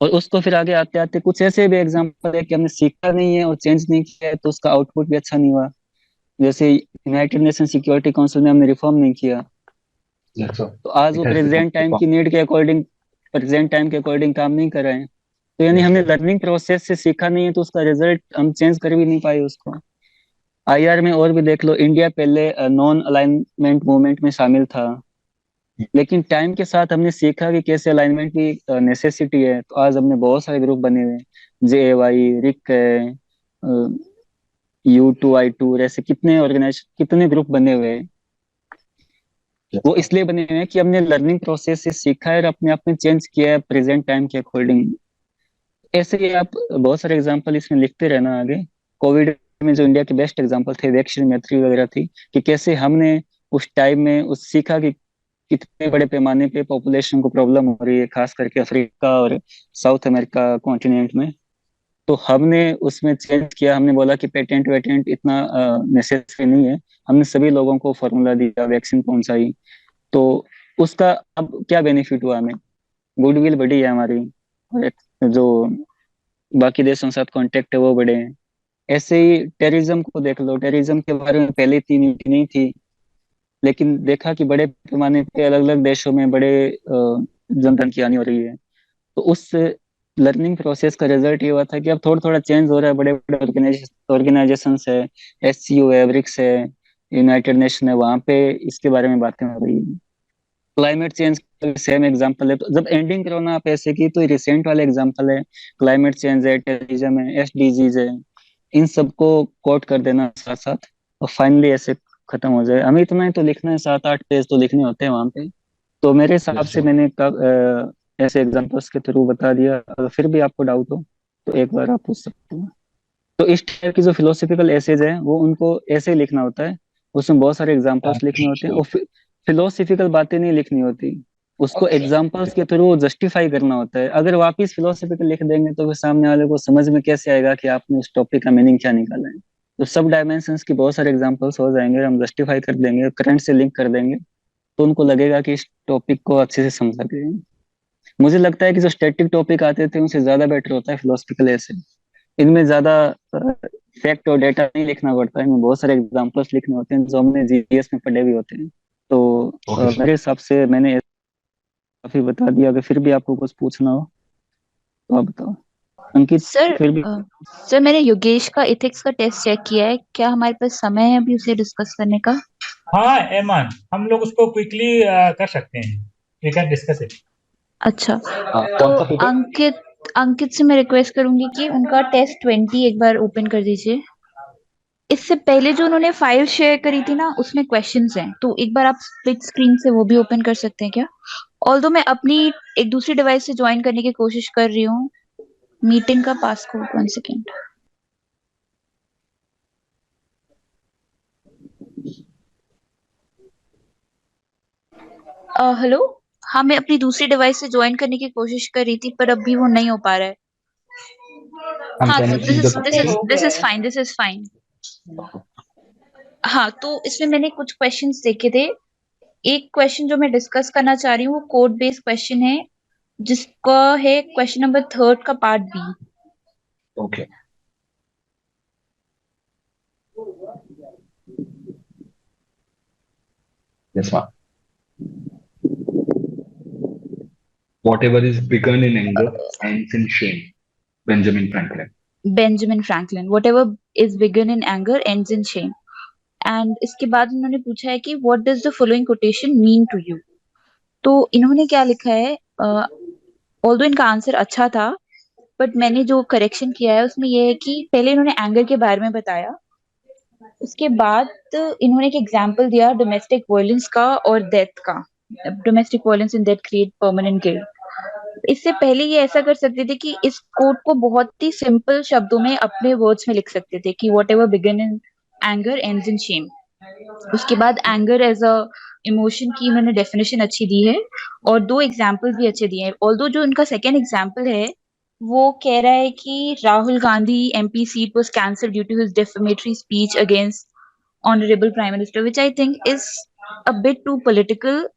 और उसको फिर आगे आते आते कुछ ऐसे भी एग्जांपल है कि हमने सीखा नहीं है और चेंज नहीं किया है, तो उसका आउटपुट भी अच्छा नहीं हुआ। जैसे यूनाइटेड नेशन सिक्योरिटी काउंसिल में हमने रिफॉर्म नहीं किया, That's all. तो आज वो It has become present time के अकॉर्डिंग काम नहीं कर रहे हैं। तो यानी yes, हमने sir. लर्निंग प्रोसेस से सीखा नहीं है, तो उसका रिजल्ट हम चेंज कर भी नहीं पाए उसको। आईआर में और भी देख लो, इंडिया पहले नॉन अलाइनमेंट मूवमेंट में शामिल था, लेकिन टाइम के साथ हमने सीखा कि कैसे अलाइनमेंट की नेसेसिटी है। तो आज हमने बहुत सारे ग्रुप बने हुए हैं, JAY, रिक है, U2I2, ऐसे कितने ग्रुप बने हुए हैं। Yes, वो sir. इसलिए बने हुए हैं कि हमने लर्निंग प्रोसेस से सीखा है और अपने आप में चेंज किया है प्रेजेंट टाइम के अकॉर्डिंग। ऐसे ही आप बहुत सारे एग्जांपल इसमें लिखते रहना आगे। कोविड में जो इंडिया के बेस्ट एग्जांपल थे, वैक्सीन मैत्री वगैरह थी, कि कैसे हमने उस टाइम में उस सीखा कि कितने बड़े पैमाने पे पॉपुलेशन को प्रॉब्लम हो रही है, खास करके अफ्रीका और साउथ अमेरिका कॉन्टिनेंट में। तो हमने उसमें चेंज किया, हमने बोला कि पेटेंट वेटेंट इतना नेसेसरी नहीं है। हमने सभी लोगों को फॉर्मूला दिया, वैक्सीन पहुंचाई। तो उसका अब क्या बेनिफिट हुआ हमें, गुडविल बढ़ी है हमारी, और एक जो बाकी देशों के साथ कांटेक्ट है वो बढ़े हैं। ऐसे ही टेररिज्म को देख लो, टेररिज्म के बारे में पहले इतनी न्यूज़ नहीं थी, लेकिन देखा कि बड़े पैमाने पे अलग अलग देशों में बड़े जनधन की हानि हो रही है। तो उस लर्निंग प्रोसेस का रिजल्ट ये हुआ था कि अब थोड़ा थोड़ा चेंज हो रहा है। बड़े बड़े ऑर्गेनाइजेशन है, SCO है, ब्रिक्स है, यूनाइटेड नेशन है, वहां पे इसके बारे में बातें हो रही है। क्लाइमेट चेंज सेम एग्जांपल है। तो जब एंडिंग करो ना आप ऐसे की, तो रिसेंट वाले एग्जांपल है, क्लाइमेट चेंज है, टेररिज्म है, SDGs है, इन सबको कोट कर देना साथ साथ, और फाइनली ऐसे खत्म हो जाए। हमें इतना ही तो लिखना है, 7-8 पेज तो लिखने होते हैं वहां पे। तो मेरे हिसाब Yes, से sir. मैंने ऐसे एग्जांपल्स के थ्रू बता दिया। अगर फिर भी आपको डाउट हो तो एक बार आप पूछ सकते हो। तो इस टाइप की जो फिलोसफिकल एसेज है, वो उनको ऐसे ही लिखना होता है। उसमें बहुत सारे एग्जांपल्स लिखने होते हैं, Sure. और फिलोसफिकल बातें नहीं लिखनी होती, उसको एग्जांपल्स के थ्रू जस्टिफाई करना होता है। अगर वापिस फिलोसफिकल लिख देंगे तो फिर सामने वाले को समझ में कैसे आएगा कि आपने उस टॉपिक का मीनिंग क्या निकाला है। तो सब डायमेंशंस की बहुत सारे एग्जांपल्स हो जाएंगे, हम जस्टिफाई कर देंगे, करंट से लिंक कर देंगे, तो उनको लगेगा कि इस टॉपिक को अच्छे से समझ गए हैं। मुझे लगता है कि जो स्टैटिक टॉपिक आते थे उनसे ज्यादा बेटर होता है फिलोसफिकल ऐसे। इनमें ज्यादा फैक्ट और डेटा नहीं लिखना पड़ता है, इनमें बहुत सारे एग्जांपल्स लिखने होते हैं जो हमने GS में पढ़े भी होते हैं। तो Okay, sir. मेरे हिसाब से मैंने काफी बता दिया। अगर फिर भी आपको कुछ पूछना हो तो आप बताओ। अंकित, सर फिर भी सर मैंने योगेश का इथिक्स का टेस्ट चेक किया है, क्या हमारे पास समय है अभी उसे डिस्कस करने का? हाँ एमन, हम लोग उसको क्विकली कर सकते हैं, वी कैन डिस्कस इट। अच्छा, हाँ, तो कौन सा पेपर? अंकित से मैं रिक्वेस्ट करूंगी कि उनका टेस्ट 20 एक बार ओपन कर दीजिए। इससे पहले जो उन्होंने फाइल शेयर करी थी ना, उसमें क्वेश्चंस हैं, तो एक बार आप स्प्लिट स्क्रीन से वो भी ओपन कर सकते हैं क्या? ऑल्दो मैं अपनी एक दूसरी डिवाइस से ज्वाइन करने की कोशिश कर रही हूँ। मीटिंग का पासकोड 1 सेकेंड। हेलो। हाँ, मैं अपनी दूसरी डिवाइस से ज्वाइन करने की कोशिश कर रही थी, पर अभी वो नहीं हो पा रहा है। हाँ, Can you see the this is fine, this is fine. हाँ, तो इसमें मैंने कुछ क्वेश्चंस देखे थे। एक क्वेश्चन जो मैं डिस्कस करना चाह रही हूँ वो कोड बेस्ड क्वेश्चन है, जिसका है क्वेश्चन नंबर 3 का part B. Okay. Yes, ma'am. Whatever is begun in anger ends in shame. Benjamin Franklin. Benjamin Franklin, whatever is begun in anger ends in shame. And इसके बाद उन्होंने पूछा है कि what does the following quotation mean to you. तो इन्होंने क्या लिखा है, ऑल्दो इनका आंसर अच्छा था, बट मैंने जो करेक्शन किया है उसमें ये है कि पहले इन्होंने एंगर के बारे में बताया, उसके बाद इन्होंने एक एग्जाम्पल दिया डोमेस्टिक वायलेंस का और डेथ का, domestic violence and death create permanent guilt. इससे पहले ये ऐसा कर सकते थे कि इस कोट को बहुत ही सिंपल शब्दों में अपने वर्ड्स में लिख सकते थे कि what ever begin in anger ends in Shem. उसके बाद एंगर एज अ इमोशन की उन्होंने डेफिनेशन अच्छी दी है और दो एग्जाम्पल भी अच्छे दिए हैं। ऑल्दो जो उनका सेकेंड एग्जाम्पल है वो कह रहा है कि Rahul Gandhi MP seat was cancelled due to his defamatory speech against honourable prime minister, which I think is a bit too political.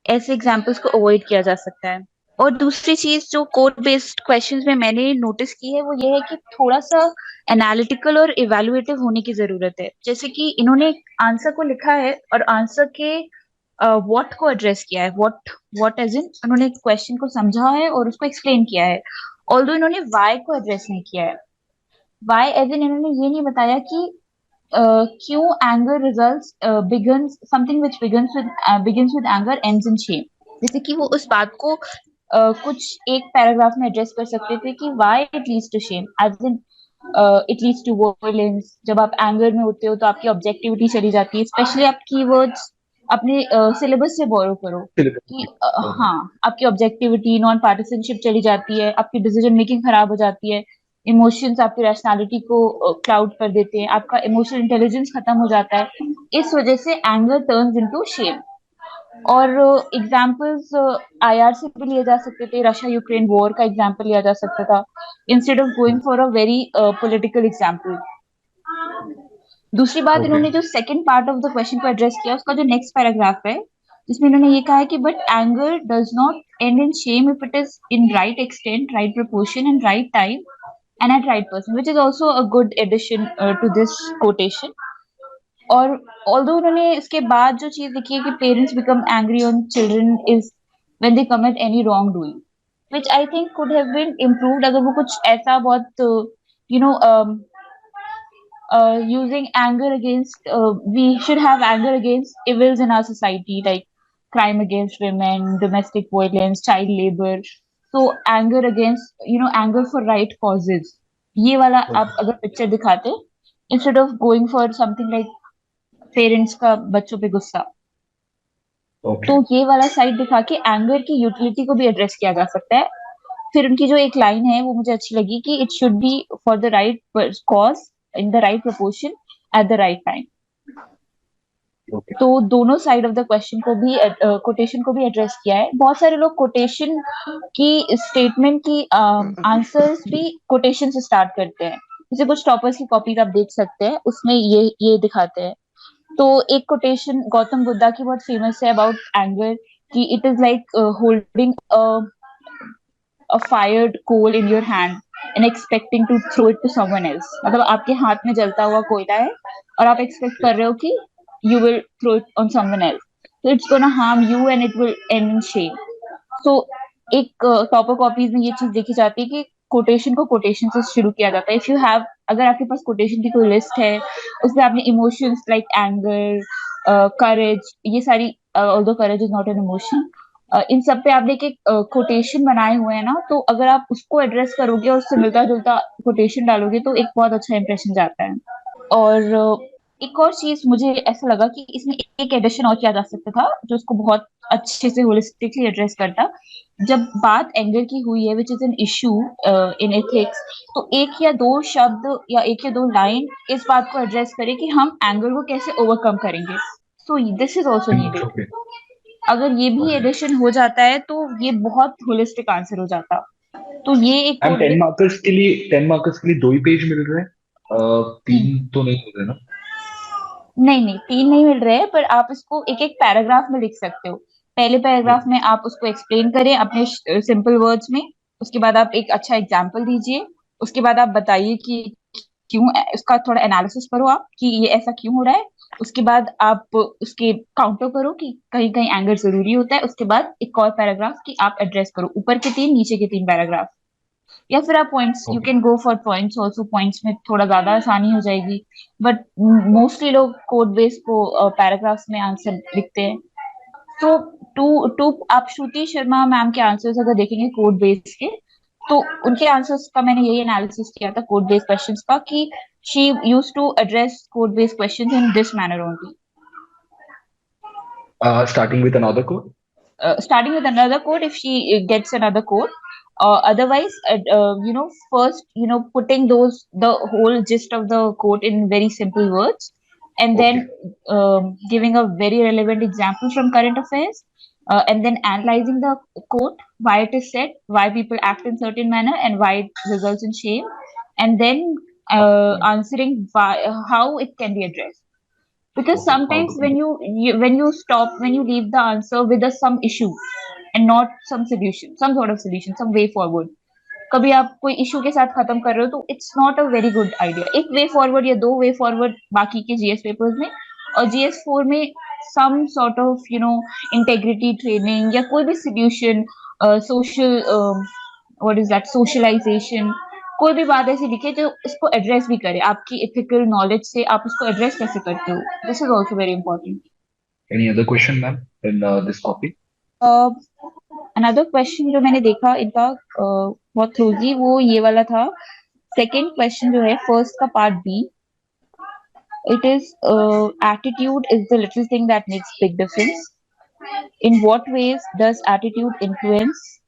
ऐसे एग्जाम्पल्स को अवॉइड किया जा सकता है। और दूसरी चीज जो कोड बेस्ड क्वेश्चंस में मैंने नोटिस की है वो ये है कि थोड़ा सा एनालिटिकल और इवेलुएटिव होने की जरूरत है। जैसे कि इन्होंने आंसर को लिखा है और आंसर के व्हाट को एड्रेस किया है, व्हाट एज इन उन्होंने क्वेश्चन को समझा है और उसको एक्सप्लेन किया है। ऑल्दो इन्होंने वाई को एड्रेस नहीं किया है। वाई एज इन इन्होंने ये नहीं बताया कि क्यों anger results begins something which begins with anger ends in Shem. जैसे कि वो उस बात को कुछ एक पैराग्राफ में एड्रेस कर सकते थे कि why it leads to shame, as in it leads to violence. जब आप एंगर में होते हो तो आपकी ऑब्जेक्टिविटी चली जाती है, स्पेशली आप कीवर्ड्स अपने सिलेबस से बोरो करो कि हाँ, आपकी ऑब्जेक्टिविटी नॉन पार्टिसनशिप चली जाती है, आपकी डिसीजन मेकिंग खराब हो जाती है, इमोशंस आपकी रैशनैलिटी को क्लाउड कर देते हैं, आपका इमोशनल इंटेलिजेंस खत्म हो जाता है। इस वजह से एंगर टर्न्स इनटू शेम। और एग्जाम्पल्स आईआर से भी लिए जा सकते थे, रशिया यूक्रेन वॉर का एग्जाम्पल लिया जा सकता था instead of going for a very political example. दूसरी बात, ओके इन्होंने जो second part of the question को एड्रेस किया उसका जो नेक्स्ट पैराग्राफ है जिसमें इन्होंने ये कहा है कि but anger does not and in Shem if it is in right extent, right proportion and right time and at right person, which is also a good addition to this quotation. और although उन्होंने इसके बाद जो चीज लिखी है कि parents become angry on children is when they commit any wrongdoing, which I think could have been improved अगर वो कुछ ऐसा बहुत you know using anger against we should have anger against evils in our society like crime against women, domestic violence, child labor. So anger against, anger for right causes, ये वाला आप अगर picture दिखाते instead of going for something like parents का बच्चों पे गुस्सा, okay तो ये वाला साइड दिखा के एंगर की यूटिलिटी को भी एड्रेस किया जा सकता है। फिर उनकी जो एक लाइन है वो मुझे अच्छी लगी कि it should be for the right cause in the right proportion at the right time. Okay तो दोनों साइड ऑफ द क्वेश्चन को भी कोटेशन को भी एड्रेस किया है। बहुत सारे लोग कोटेशन की स्टेटमेंट की आंसर्स भी कोटेशन से स्टार्ट करते हैं। जैसे कुछ टॉपर्स की कॉपीज आप देख सकते हैं, उसमें ये दिखाते हैं। तो एक कोटेशन गौतम बुद्धा की बहुत फेमस है अबाउट एंगर कि it is like holding a fired coal in your hand and expecting to throw it to someone else। मतलब आपके हाथ में जलता हुआ कोयला है और आप एक्सपेक्ट कर रहे हो कि you will throw it on someone else, so it's gonna harm you and it will end in shame। so एक टॉपर कॉपीज में ये चीज देखी जाती है कि कोटेशन को कोटेशन से शुरू किया जाता है। इफ यू हैव, अगर आपके पास कोटेशन की कोई लिस्ट है उसमें आपने इमोशंस लाइक एंगर, करेज, ये सारी, although courage is not an emotion, इन सब पे आपने एक कोटेशन बनाए हुए हैं ना, तो अगर आप उसको एड्रेस करोगे और उससे मिलता जुलता कोटेशन डालोगे तो एक बहुत अच्छा इंप्रेशन जाता है। और एक और चीज मुझे ऐसा लगा कि इसमें एक एडिशन और किया जा सकता था जो उसको बहुत अच्छे से होलिस्टिकली एड्रेस करता। जब बात एंगर की हुई है which is an issue in ethics, तो एक या दो शब्द या एक या दो लाइन इस बात को एड्रेस करे कि हम एंगर को कैसे ओवरकम करेंगे। So this is also needed. Okay अगर ये भी एडिशन हो जाता है तो ये बहुत होलिस्टिक आंसर हो जाता। तो ये एक एंड 10 मार्कर्स के लिए 2 ही पेज मिल रहे हैं, 3 तो नहीं मिल रहे ना? नहीं, 3 नहीं मिल रहे हैं, पर आप इसको एक एक पैराग्राफ में लिख सकते हो। पहले पैराग्राफ में आप उसको एक्सप्लेन करें अपने सिंपल वर्ड्स में, उसके बाद आप एक अच्छा एग्जाम्पल दीजिए, उसके बाद आप बताइए कि क्यों, उसका थोड़ा एनालिसिस करो आप कि ये ऐसा क्यों हो रहा है। उसके बाद आप उसके काउंटर करो कि कहीं कहीं एंगर जरूरी होता है। उसके बाद एक और पैराग्राफ कि आप एड्रेस करो, ऊपर के 3 नीचे के 3 पैराग्राफ। या फिर आप points, you Okay. Can go for points also, points में थोड़ा ज्यादा आसानी हो जाएगी, बट मोस्टली लोग कोड बेस को पैराग्राफ्स में आंसर लिखते हैं। तो टू टू आप श्रुति शर्मा मैम के आंसर्स अगर देखेंगे कोड बेस के, तो उनके आंसर्स का मैंने यही एनालिसिस किया था कोड बेस्ड क्वेश्चंस का, कि she used to address code based questions in this manner only, Starting with another code. starting with another code if she gets another code. Otherwise, first, putting the whole gist of the code in very simple words, and then giving a very relevant example from current affairs, and then analyzing the code, why it is said, why people act in certain manner, and why it results in shame, and then answering how it can be addressed. Because Okay, how sometimes to when you leave the answer with some issue and not some solution, some sort of solution, some way forward, कभी आप कोई issue के साथ खत्म कर रहे हो तो it's not a very good idea. एक वे फॉरवर्ड या दो वे फॉरवर्ड बाकी के जीएस पेपर्स में, और जीएस 4 में some sort of integrity training या कोई भी solution, social, what is that, socialisation, कोई भी बात ऐसी लिखे जो इसको एड्रेस भी करे, आपकी इथिकल नॉलेज से आप उसको एड्रेस कैसे करते हो, this is also very important. Any other question, ma'am, in this copy? Another question जो मैंने देखा इनका बहुत क्लोजली, वो ये वाला था। सेकेंड क्वेश्चन जो है फर्स्ट का part B, it is attitude is the little thing that makes big difference, in what ways does attitude influence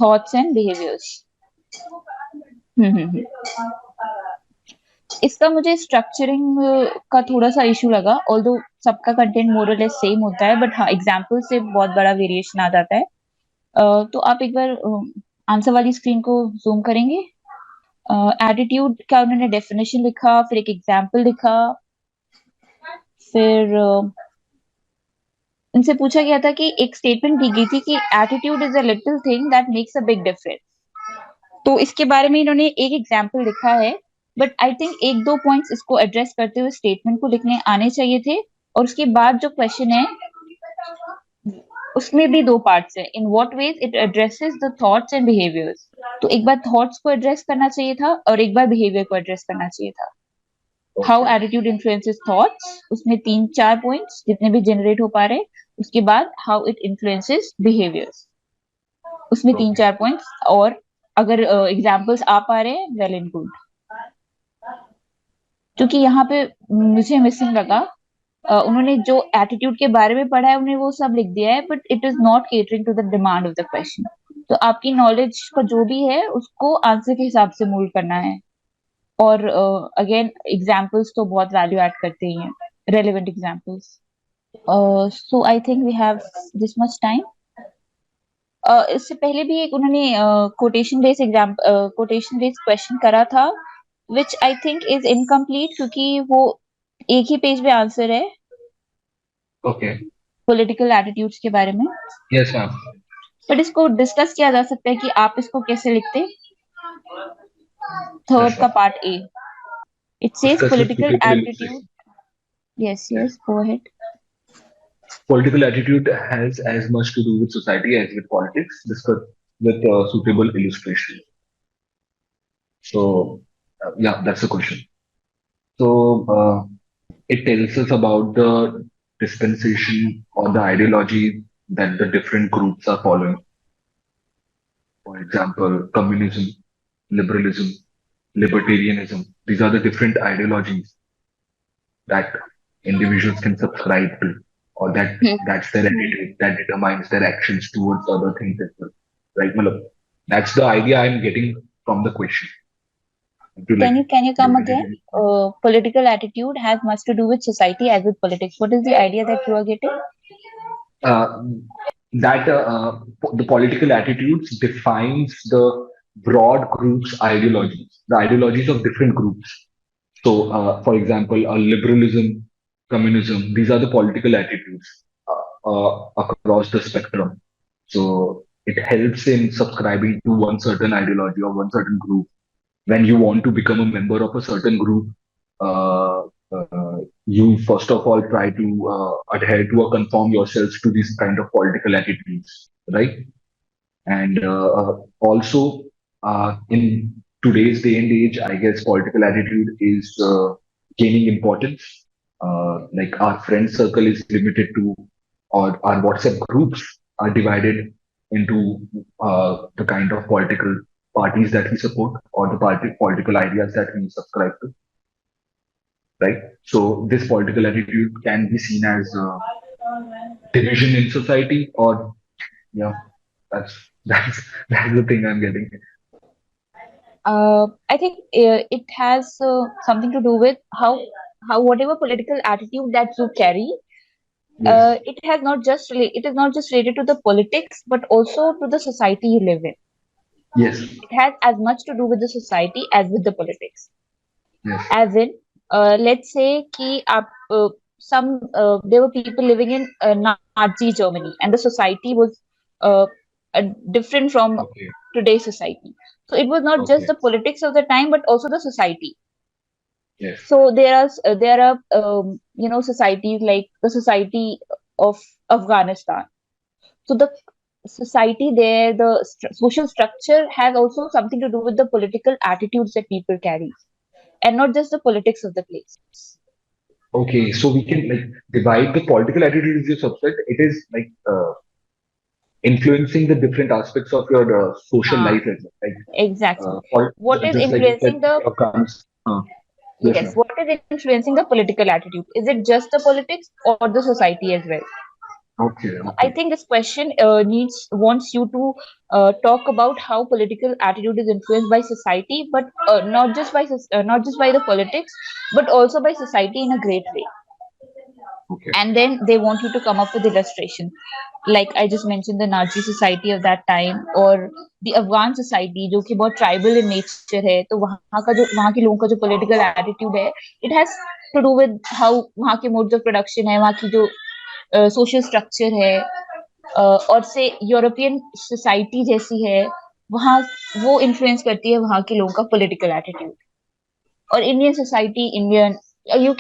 thoughts and behaviours. इसका मुझे स्ट्रक्चरिंग का थोड़ा सा इशू लगा, ऑल्दो सबका कंटेंट मोर और लेस सेम होता है, बट हाँ एग्जाम्पल से बहुत बड़ा वेरिएशन आ जाता है। तो आप एक बार आंसर वाली स्क्रीन को जूम करेंगे। एटीट्यूड का उन्होंने डेफिनेशन लिखा, फिर एक एग्जाम्पल लिखा, फिर उनसे पूछा गया था कि एक स्टेटमेंट दी गई थी कि attitude is a little thing that makes a big difference. तो इसके बारे में इन्होंने एक एग्जाम्पल लिखा है, बट आई थिंक एक दो पॉइंट्स इसको एड्रेस करते हुए स्टेटमेंट को लिखने आने चाहिए थे। और उसके बाद जो क्वेश्चन है उसमें भी दो पार्ट्स है, in what ways it addresses the thoughts and behaviours. तो एक बार थॉट्स को एड्रेस करना चाहिए था और एक बार बिहेवियर को एड्रेस करना चाहिए था। हाउ एटीट्यूड इन्फ्लुएंसेस थॉट्स, उसमें 3-4 पॉइंट्स जितने भी जनरेट हो पा रहे, उसके बाद हाउ इट इन्फ्लुएंसेस बिहेवियर्स, उसमें 3-4 पॉइंट्स, और अगर एग्जाम्पल्स आ पा रहे हैं वेल एंड गुड। क्योंकि यहाँ पे मुझे मिसिंग लगा, उन्होंने जो एटीट्यूड के बारे में पढ़ा है उन्हें वो सब लिख दिया है, but it is not catering to the demand of the question. तो आपकी नॉलेज का जो भी है उसको आंसर के हिसाब से मोल्ड करना है। और अगेन एग्जाम्पल्स तो बहुत वैल्यू ऐड करते ही हैं, relevant examples. So I think we have this much time. इससे पहले भी एक उन्होंने कोटेशन बेस्ड क्वेश्चन करा था, विच आई थिंक इज इनकम्प्लीट, क्योंकि वो एक ही पेज पे आंसर है Okay. पॉलिटिकल एटीट्यूड्स के बारे में। Yes, ma'am. बट इसको डिस्कस किया जा सकता है कि आप इसको कैसे लिखते। थर्ड Yes, का ma'am. Part A, it says Discuss with political political attitude. Yes yes, go ahead. Political attitude has as much to do with society as with politics. Discuss with suitable illustration. So, yeah, that's the question. So, it tells us about the dispensation or the ideology that the different groups are following. For example, communism, liberalism, libertarianism. These are the different ideologies that individuals can subscribe to, or that's their attitude that determines their actions towards other things as well. Right, Malab? That's the idea I'm getting from the question. To like, Can you come again? Political attitude has much to do with society as with politics. What is the idea that you are getting? That the political attitudes defines the broad groups' ideologies, the ideologies of different groups. So, for example, liberalism, communism, these are the political attitudes across the spectrum. So, it helps in subscribing to one certain ideology or one certain group. When you want to become a member of a certain group, you first of all try to adhere to or conform yourselves to these kind of political attitudes, right? And also, In today's day and age, I guess political attitude is gaining importance. Like our friend circle is limited to, or our WhatsApp groups are divided into the kind of political parties that we support or the political ideas that we subscribe to, right? So this political attitude can be seen as division in society, or yeah, that's that's the thing I'm getting. I think it has something to do with how whatever political attitude that you carry, Yes, it is not just related to the politics, but also to the society you live in. yes, It has as much to do with the society as with the politics. yes. As in, let's say कि आप there were people living in Nazi Germany, and the society was uh, different from Okay, today's society. So it was not just okay, the politics of the time, but also the society. yes, So there are societies like the society of Afghanistan. So the society there, the social structure has also something to do with the political attitudes that people carry, and not just the politics of the place. okay. So we can like divide the political attitude into subset. It is like influencing the different aspects of your social Ah, life as well. Like exactly. for What is just like you said, influencing the your guns. Yes, yes? ma'am. What is influencing the political attitude? Is it just the politics or the society as well? Okay, I okay, think this question wants you to talk about how political attitude is influenced by society, but not just by the politics, but also by society in a great way. okay. And then they want you to come up with illustration, like I just mentioned the Nazi society of that time, or the Afghan society जो कि बहुत tribal in nature है, तो वहाँ के लोगों का जो political attitude है, it has to do with how वहाँ के modes of production है, वहाँ की जो social structure है, और से यूरोपियन सोसाइटी जैसी है, वहाँ वो इन्फ्लुएंस करती है वहाँ के लोगों का पॉलिटिकल एटीट्यूड. और Indian society, Indian, you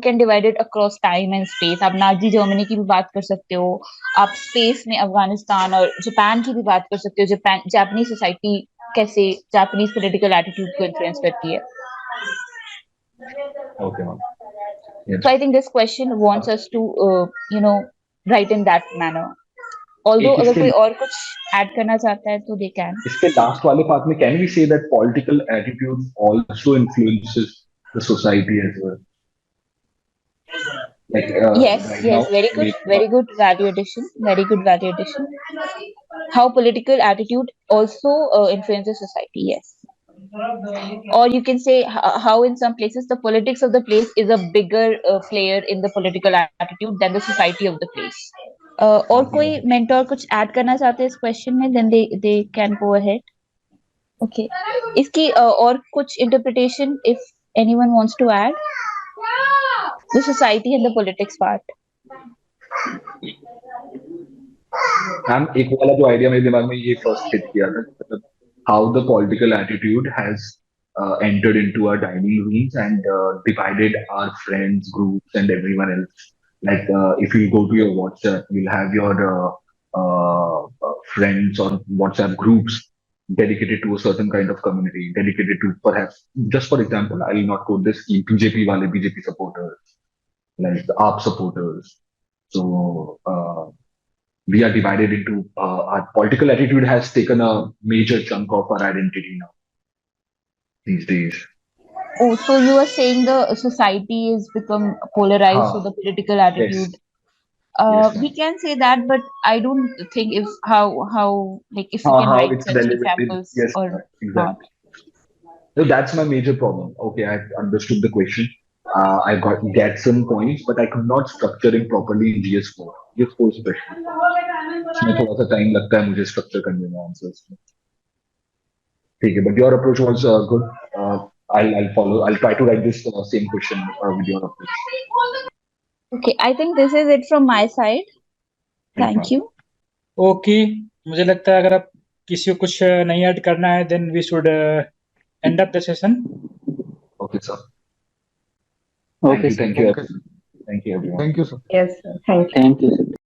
can divide it across time and space. आप नाजी जर्मनी की भी बात कर सकते हो, आप स्पेस में अफगानिस्तान और जापान की भी बात कर सकते हो. जापान, जापानीज सोसाइटी कैसे जापानीज पॉलिटिकल एटीट्यूड को इन्फ्लुएंस करती है. Okay, ma'am. Yes. So I think this question wants us to write in that manner. Although अगर इसके कोई और कुछ ऐड करना चाहता है तो they can. इसके लास्ट वाले पार्ट में can we say that political attitude also influences the society as well? Like Yes, right yes, now, very good value addition, very good value addition. How political attitude also influences society, yes. Or you can say how in some places the politics of the place is a bigger player in the political attitude than the society of the place. और कोई mentor कुछ add करना चाहते हैं इस question में, then they can go ahead. Okay. इसकी और कुछ interpretation if anyone wants to add, the society and the politics part. Ma'am एक वाला जो आइडिया मेरे दिमाग में ये फर्स्ट हिट किया था, मतलब how the political attitude has entered into our dining rooms and divided our friends groups and everyone else. Like if you go to your WhatsApp, you'll have your friends or WhatsApp groups dedicated to a certain kind of community, dedicated to perhaps, just for example, I will not quote this, BJP wale BJP supporters, like the AAP supporters. So we are divided into our political attitude has taken a major chunk of our identity now these days. Oh, so you are saying the society is become polarized, so the political Yes, attitude. yes, We ma'am. can say that, but I don't think if how like if you can How write it's such relevant. examples Yes, or ma'am. not. Exactly. So that's my major problem. Okay, I understood the question. I get some points, but I could not structure it properly in GS4. GS4 especially. इसमें थोड़ा सा time लगता है मुझे structure करने में answers में. ठीक है, but your approach was good. I'll follow. I'll try to write this same question with your approach. Okay, I think this is it from my side. Thank Thank you. Okay, मुझे लगता है अगर आप किसी को कुछ नहीं ऐड करना है, then we should end up the session. Okay, sir. Okay, sir. Thank you, Okay. thank you, everyone. Thank you, sir. Yes, sir. Thank you. Thank you, sir.